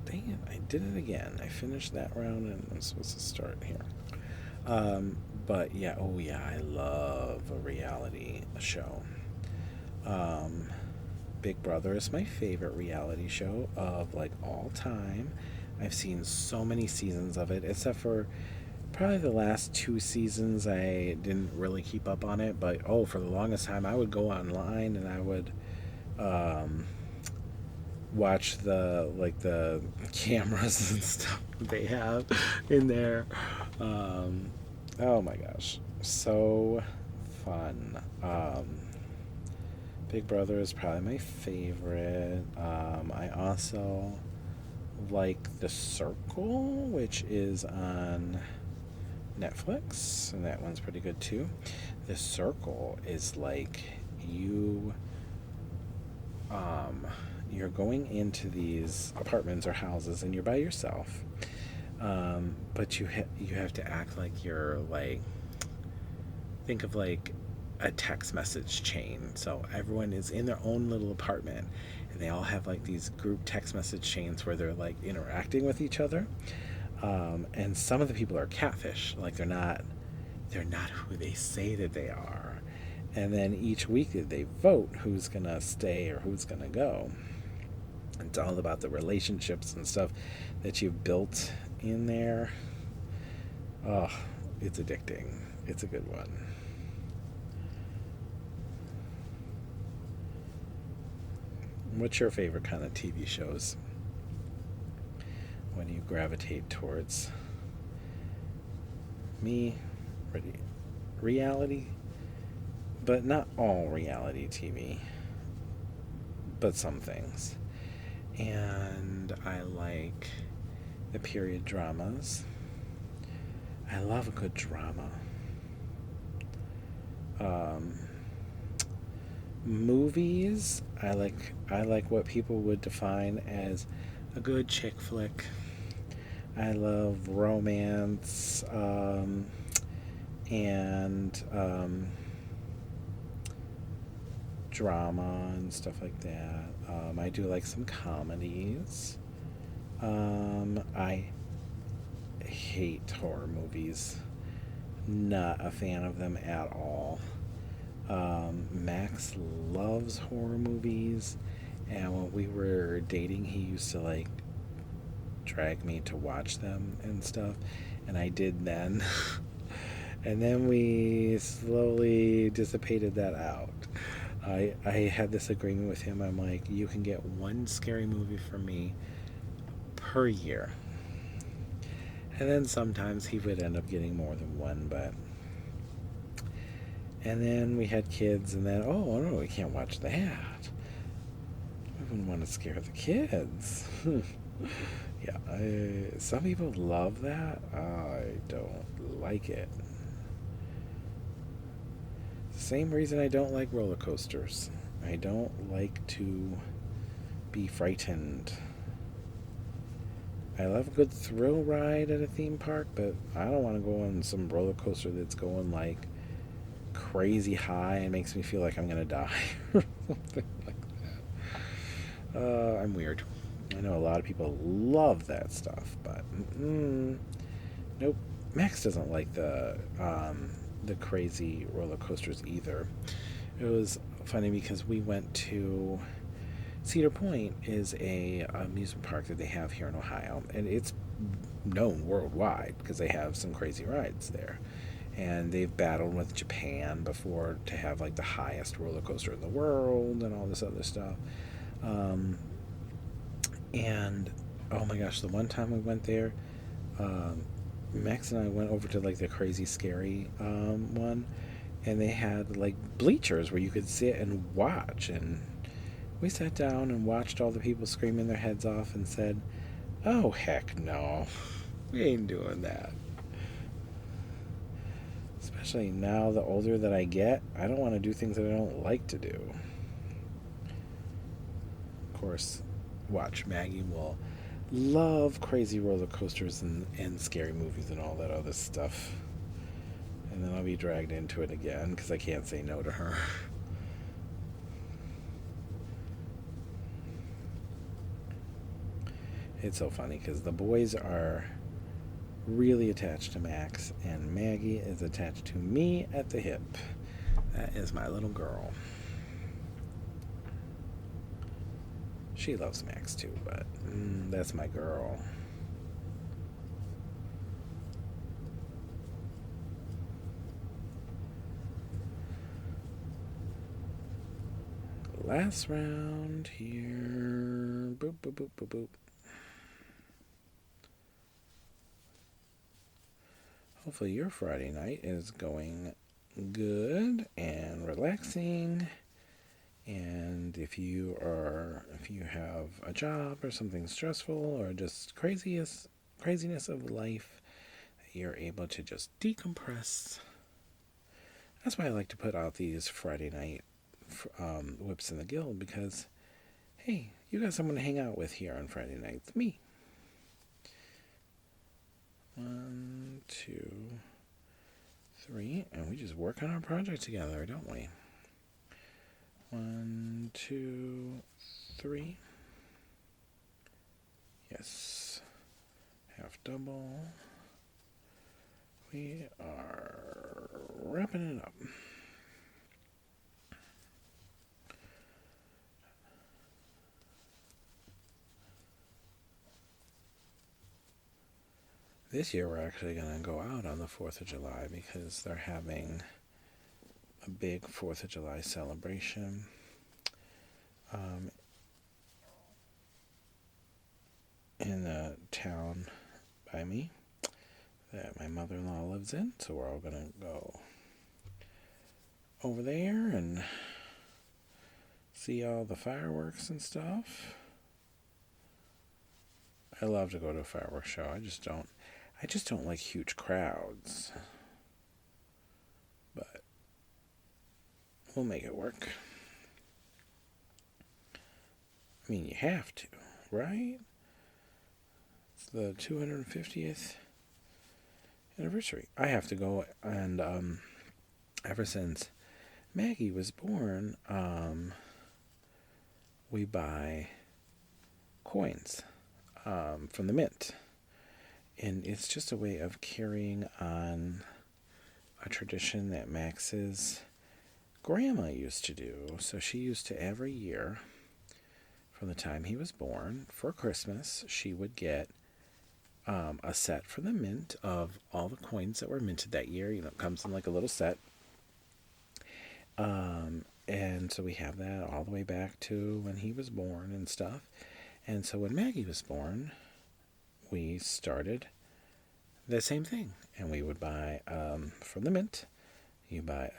dang it, I did it again. I finished that round and I'm supposed to start here. But yeah, oh yeah, I love a reality show. Big Brother is my favorite reality show of like all time. I've seen so many seasons of it, except for probably the last 2 seasons. I didn't really keep up on it, but oh, for the longest time, I would go online and I would um, watch the cameras and stuff they have in there. Um, oh my gosh, so fun. Big Brother is probably my favorite. I also like The Circle, which is on Netflix, and that one's pretty good too. The Circle is like you you're going into these apartments or houses and you're by yourself, but you have to act like you're like, think of like a text message chain. So everyone is in their own little apartment and they all have like these group text message chains where they're like interacting with each other. And some of the people are catfish, like they're not who they say that they are. And then each week they vote who's gonna stay or who's gonna go. It's all about the relationships and stuff that you've built in there. Oh, it's addicting. It's a good one. What's your favorite kind of TV shows? When you gravitate towards me, reality, but not all reality TV, but some things. And I like the period dramas. I love a good drama. Movies, I like what people would define as a good chick flick. I love romance, and drama and stuff like that. I do like some comedies. I hate horror movies. Not a fan of them at all. Max loves horror movies, and when we were dating, he used to like drag me to watch them and stuff, and I did then. And then we slowly dissipated that out. I had this agreement with him. I'm like, you can get one scary movie from me per year. And then sometimes he would end up getting more than one, but. And then we had kids, and then, oh no, we can't watch that. I wouldn't want to scare the kids. Yeah, some people love that. I don't like it. Same reason I don't like roller coasters. I don't like to be frightened. I love a good thrill ride at a theme park, but I don't want to go on some roller coaster that's going like crazy high and makes me feel like I'm gonna die or something like that. I'm weird. I know a lot of people love that stuff, but nope. Max doesn't like the crazy roller coasters either. It was funny because we went to Cedar Point is a amusement park that they have here in Ohio, and it's known worldwide because they have some crazy rides there. And they've battled with Japan before to have like the highest roller coaster in the world and all this other stuff. And oh my gosh, the one time we went there, Max and I went over to like the crazy scary one, and they had like bleachers where you could sit and watch. And we sat down and watched all the people screaming their heads off and said, "Oh heck no, we ain't doing that." Especially now, the older that I get, I don't want to do things that I don't like to do. Of course, watch, Maggie will love crazy roller coasters and scary movies and all that other stuff. And then I'll be dragged into it again because I can't say no to her. It's so funny because the boys are really attached to Max, and Maggie is attached to me at the hip. That is my little girl. She loves Max too, but that's my girl. Last round here. Boop, boop, boop, boop, boop. Hopefully your Friday night is going good and relaxing. And if you have a job or something stressful or just craziness of life, you're able to just decompress. That's why I like to put out these Friday night Whips in the Guild, because hey, you got someone to hang out with here on Friday nights. Me. 1, 2, 3, and we just work on our project together, don't we? 1, 2, 3. Yes. Half double. We are wrapping it up. This year we're actually going to go out on the 4th of July because they're having a big 4th of July celebration. In the town by me that my mother-in-law lives in. So we're all going to go over there and see all the fireworks and stuff. I love to go to a fireworks show. I just don't like huge crowds. But we'll make it work. I mean, you have to, right? It's the 250th anniversary. I have to go, and ever since Maggie was born, we buy coins from the mint. And it's just a way of carrying on a tradition that Max's grandma used to do. So she used to, every year, from the time he was born, for Christmas, she would get a set from the mint of all the coins that were minted that year. You know, it comes in like a little set. And so we have that all the way back to when he was born and stuff. And so when Maggie was born, we started the same thing. And we would buy, from the mint, you buy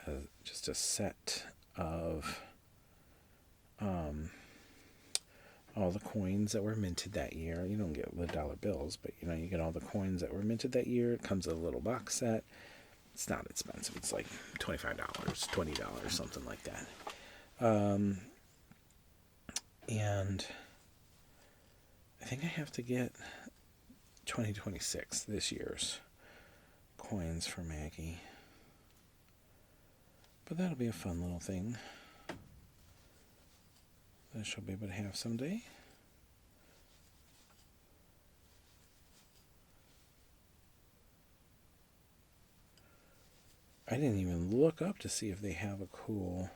just a set of all the coins that were minted that year. You don't get the dollar bills, but you know, you get all the coins that were minted that year. It comes in a little box set. It's not expensive. It's like $25, $20, something like that. And I think I have to get 2026, this year's coins for Maggie. But that'll be a fun little thing that she'll be able to have someday. I didn't even look up to see if they have a cool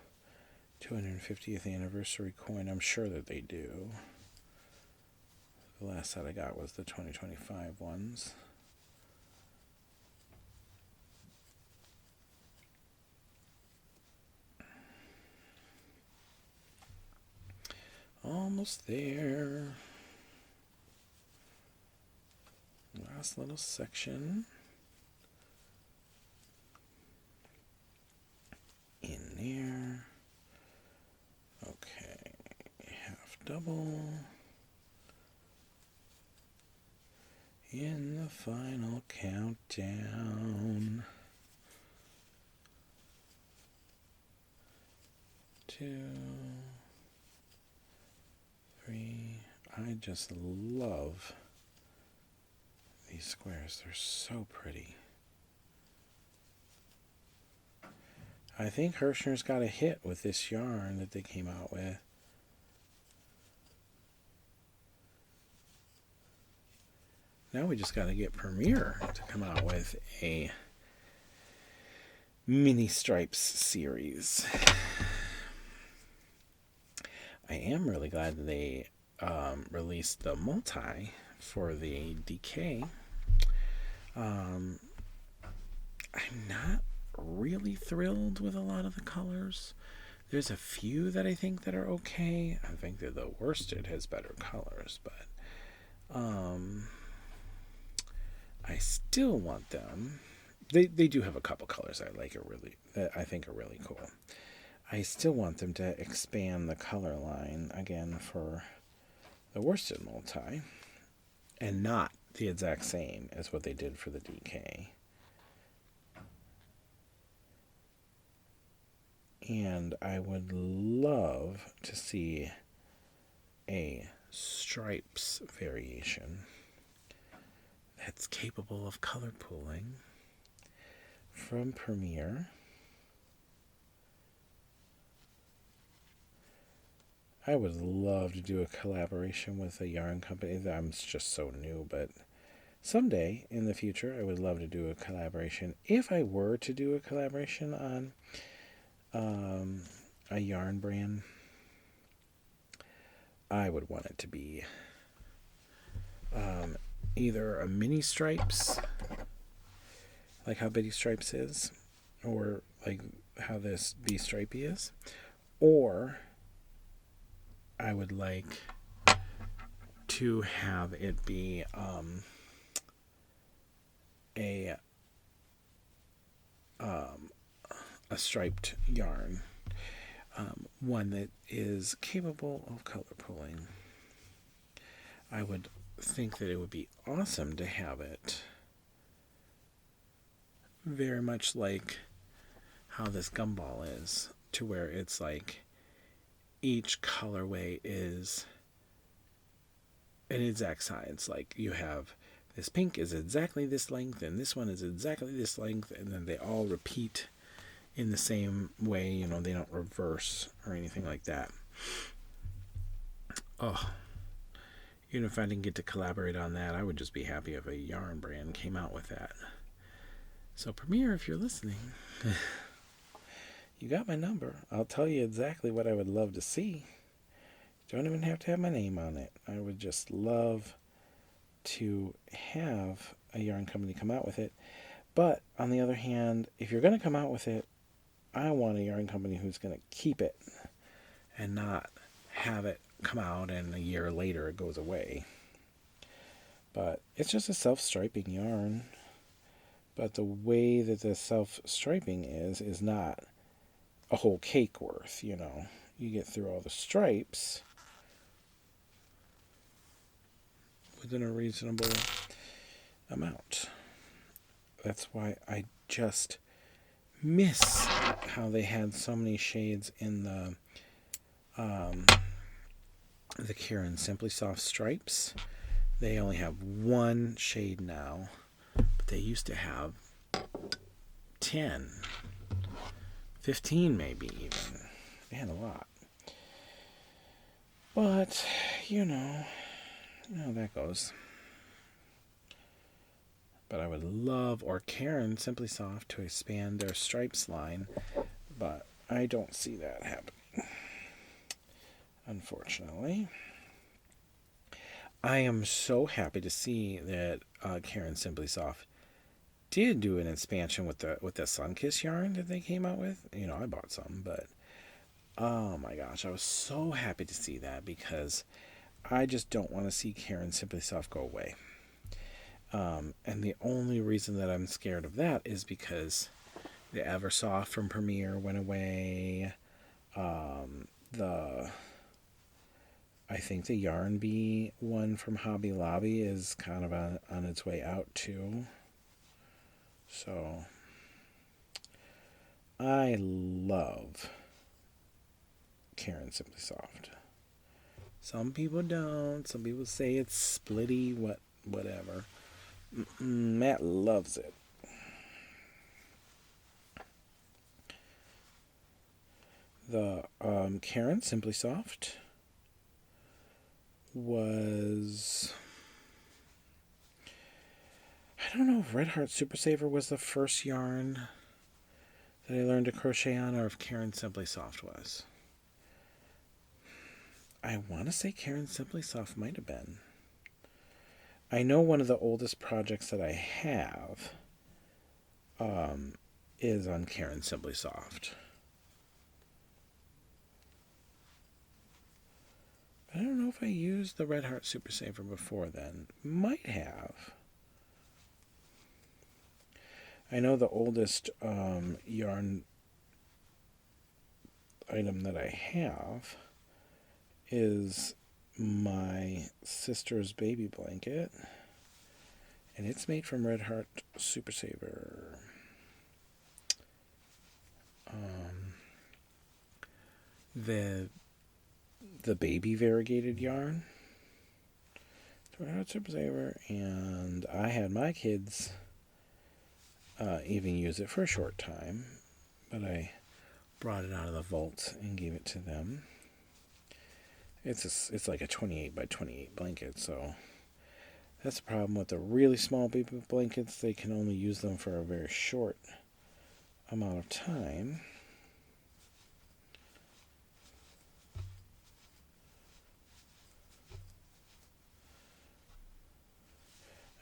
250th anniversary coin. I'm sure that they do. The last set I got was the 2025 ones. Almost there. Last little section. In there. Okay. Half double. In the final countdown. 2, 3. I just love these squares. They're so pretty. I think Hirschner's got a hit with this yarn that they came out with. Now we just got to get Premier to come out with a mini stripes series. I am really glad that they released the multi for the DK. I'm not really thrilled with a lot of the colors. There's a few that I think that are okay. I think that the worsted has better colors, but I still want them. They do have a couple colors I like, that I think are really cool. I still want them to expand the color line again for the worsted multi, and not the exact same as what they did for the DK. And I would love to see a stripes variation that's capable of color pooling from Premier. I would love to do a collaboration with a yarn company. I'm just so new, but someday in the future I would love to do a collaboration. If I were to do a collaboration on a yarn brand, I would want it to be either a mini stripes, like how Bitty Stripes is, or like how this Bee Stripey is, or I would like to have it be a striped yarn, one that is capable of color pooling. I would think that it would be awesome to have it very much like how this gumball is, to where it's like each colorway is an exact size. Like you have this pink is exactly this length, and this one is exactly this length, and then they all repeat in the same way. You know, they don't reverse or anything like that. Oh, even if I didn't get to collaborate on that, I would just be happy if a yarn brand came out with that. So Premier, if you're listening, you got my number. I'll tell you exactly what I would love to see. Don't even have to have my name on it. I would just love to have a yarn company come out with it. But on the other hand, if you're going to come out with it, I want a yarn company who's going to keep it and not have it come out and a year later it goes away. But it's just a self-striping yarn. But the way that the self-striping is not a whole cake worth, you know. You get through all the stripes within a reasonable amount. That's why I just miss how they had so many shades in the Karen Simply Soft stripes. They only have one shade now, but they used to have 10, 15 maybe even. They had a lot. But, you know how that goes. But I would love, or Karen Simply Soft, to expand their stripes line, but I don't see that happening, unfortunately. I am so happy to see that Karen Simply Soft did do an expansion with the Sunkiss yarn that they came out with. You know, I bought some, but oh my gosh, I was so happy to see that, because I just don't want to see Karen Simply Soft go away. And the only reason that I'm scared of that is because the Eversoft from Premier went away. I think the Yarn Bee one from Hobby Lobby is kind of on its way out too. So I love Karen Simply Soft. Some people don't. Some people say it's splitty, whatever. Matt loves it. The Karen Simply Soft was, I don't know if Red Heart Super Saver was the first yarn that I learned to crochet on, or if Karen Simply Soft was. I want to say Karen Simply Soft might have been. I know one of the oldest projects that I have is on Karen Simply Soft. know if I used the Red Heart Super Saver before then. Might have. I know the oldest yarn item that I have is my sister's baby blanket, and it's made from Red Heart Super Saver. The baby variegated yarn, Red Heart Super Saver, and I had my kids even use it for a short time, but I brought it out of the vault and gave it to them. It's like a 28 by 28 blanket, so that's the problem with the really small baby blankets. They can only use them for a very short amount of time.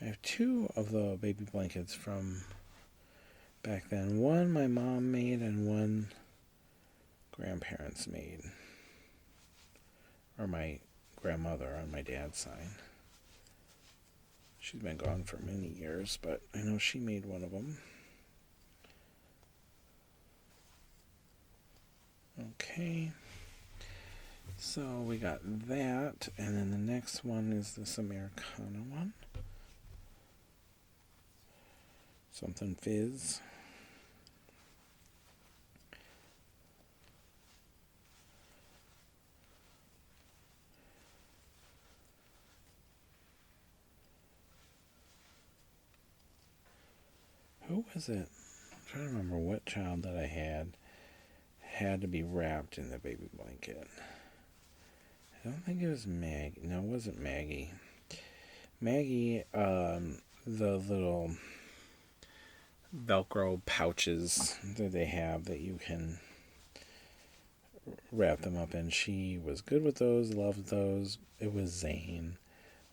I have two of the baby blankets from back then. One my mom made and one grandparents made. Or my grandmother on my dad's side. She's been gone for many years, but I know she made one of them. Okay. So we got that, and then the next one is this Americana one. Something fizz. Who was it? I'm trying to remember what child that I had to be wrapped in the baby blanket. I don't think it was Maggie. No, it wasn't Maggie. Maggie, the little Velcro pouches that they have that you can wrap them up in. She was good with those, loved those. It was Zane,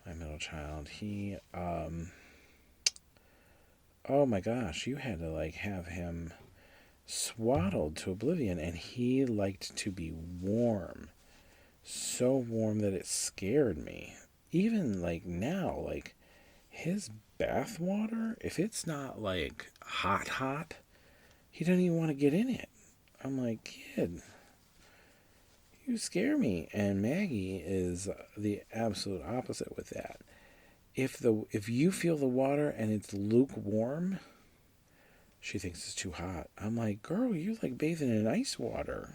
my middle child. He, oh my gosh, you had to like have him swaddled to oblivion, and he liked to be warm. So warm that it scared me. Even like now, like his bath water, if it's not like hot, he doesn't even want to get in it. I'm like, kid, you scare me. And Maggie is the absolute opposite with that. If you feel the water and it's lukewarm, she thinks it's too hot. I'm like, girl, you're like bathing in ice water.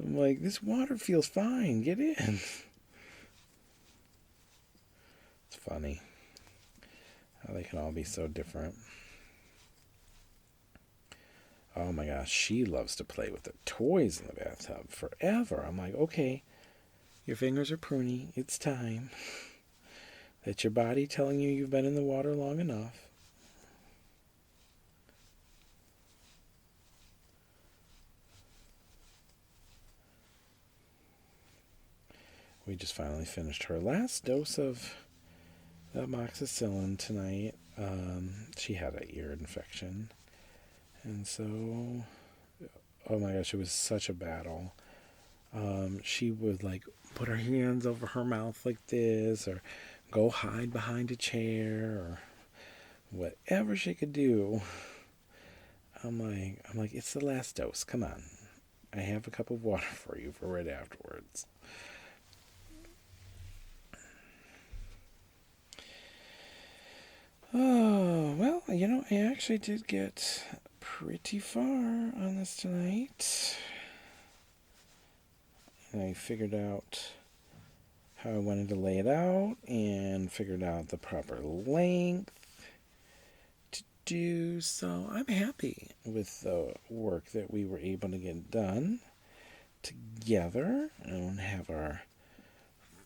I'm like, this water feels fine. Get in. It's funny how they can all be so different. Oh my gosh, she loves to play with the toys in the bathtub forever. I'm like, okay, your fingers are pruny. It's time. That's your body telling you you've been in the water long enough. We just finally finished her last dose of the amoxicillin tonight. She had an ear infection. And so, oh my gosh, it was such a battle. She would like put her hands over her mouth like this, or go hide behind a chair, or whatever she could do. I'm like, it's the last dose. Come on. I have a cup of water for you for right afterwards. Oh, well, I actually did get pretty far on this tonight. And I figured out how I wanted to lay it out and figured out the proper length to do. So I'm happy with the work that we were able to get done together and have our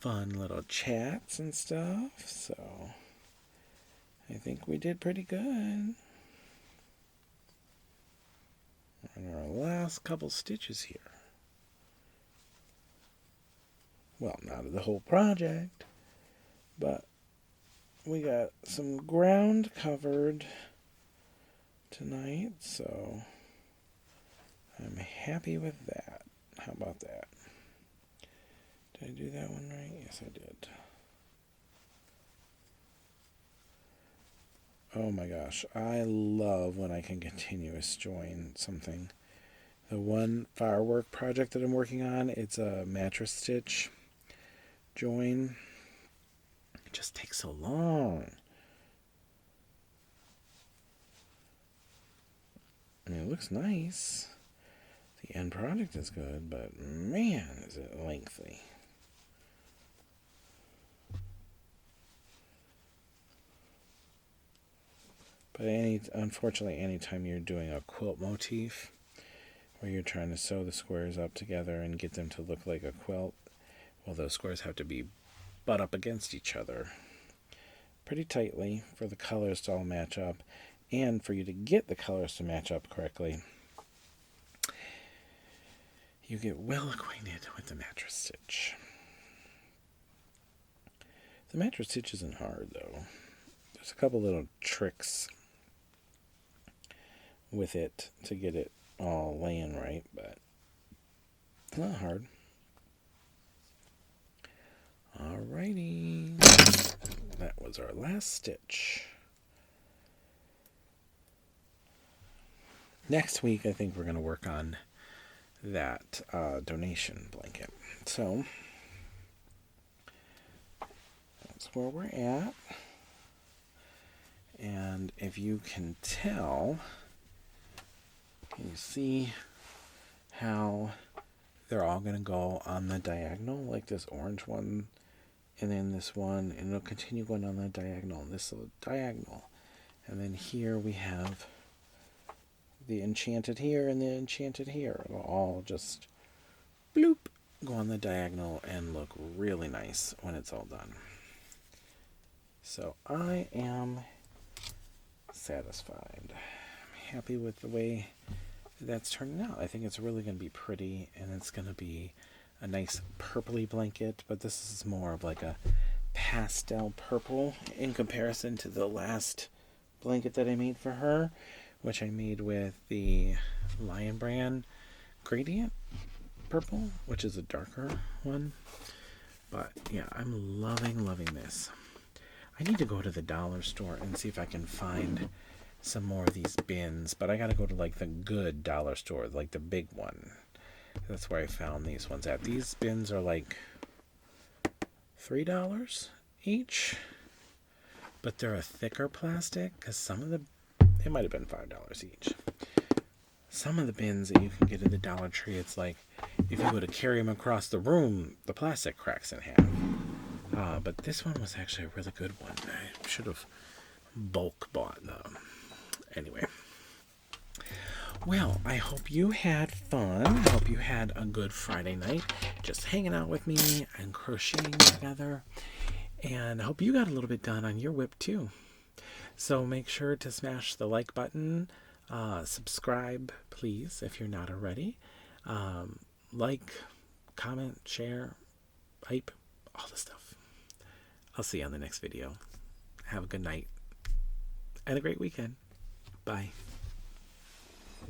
fun little chats and stuff. So I think we did pretty good. On our last couple stitches here. Well, not of the whole project, but we got some ground covered tonight, so I'm happy with that. How about that? Did I do that one right? Yes, I did. Oh my gosh, I love when I can continuous join something. The one firework project that I'm working on, it's a mattress stitch join. It just takes so long. I mean, it looks nice. The end product is good, but man, is it lengthy. But unfortunately, anytime you're doing a quilt motif, where you're trying to sew the squares up together and get them to look like a quilt, well, those squares have to be butt up against each other pretty tightly for the colors to all match up, and for you to get the colors to match up correctly, you get well acquainted with the mattress stitch. The mattress stitch isn't hard, though. There's a couple little tricks with it to get it all laying right, but it's not hard. Alrighty. That was our last stitch. Next week, I think we're going to work on that donation blanket. So, that's where we're at. And if you can tell, can you see how they're all going to go on the diagonal, like this orange one, and then this one, and it'll continue going on the diagonal, this little diagonal. And then here we have the enchanted here and the enchanted here. It'll all just bloop go on the diagonal and look really nice when it's all done. So I am satisfied. I'm happy with the way that's turning out. I think it's really going to be pretty, and it's going to be a nice purpley blanket, but this is more of like a pastel purple in comparison to the last blanket that I made for her, which I made with the Lion Brand Gradient Purple, which is a darker one. But yeah, I'm loving this. I need to go to the dollar store and see if I can find some more of these bins, but I gotta go to like the good dollar store, like the big one. That's where I found these ones at. These bins are like $3 each, but they're a thicker plastic, because some of they might have been $5 each. Some of the bins that you can get at the Dollar Tree, it's like if you go to carry them across the room, the plastic cracks in half. But this one was actually a really good one. I should have bulk bought them. Anyway. Well, I hope you had fun. I hope you had a good Friday night just hanging out with me and crocheting together. And I hope you got a little bit done on your WIP too. So make sure to smash the like button. Subscribe, please, if you're not already. Like, comment, share, hype, all the stuff. I'll see you on the next video. Have a good night and a great weekend. Bye.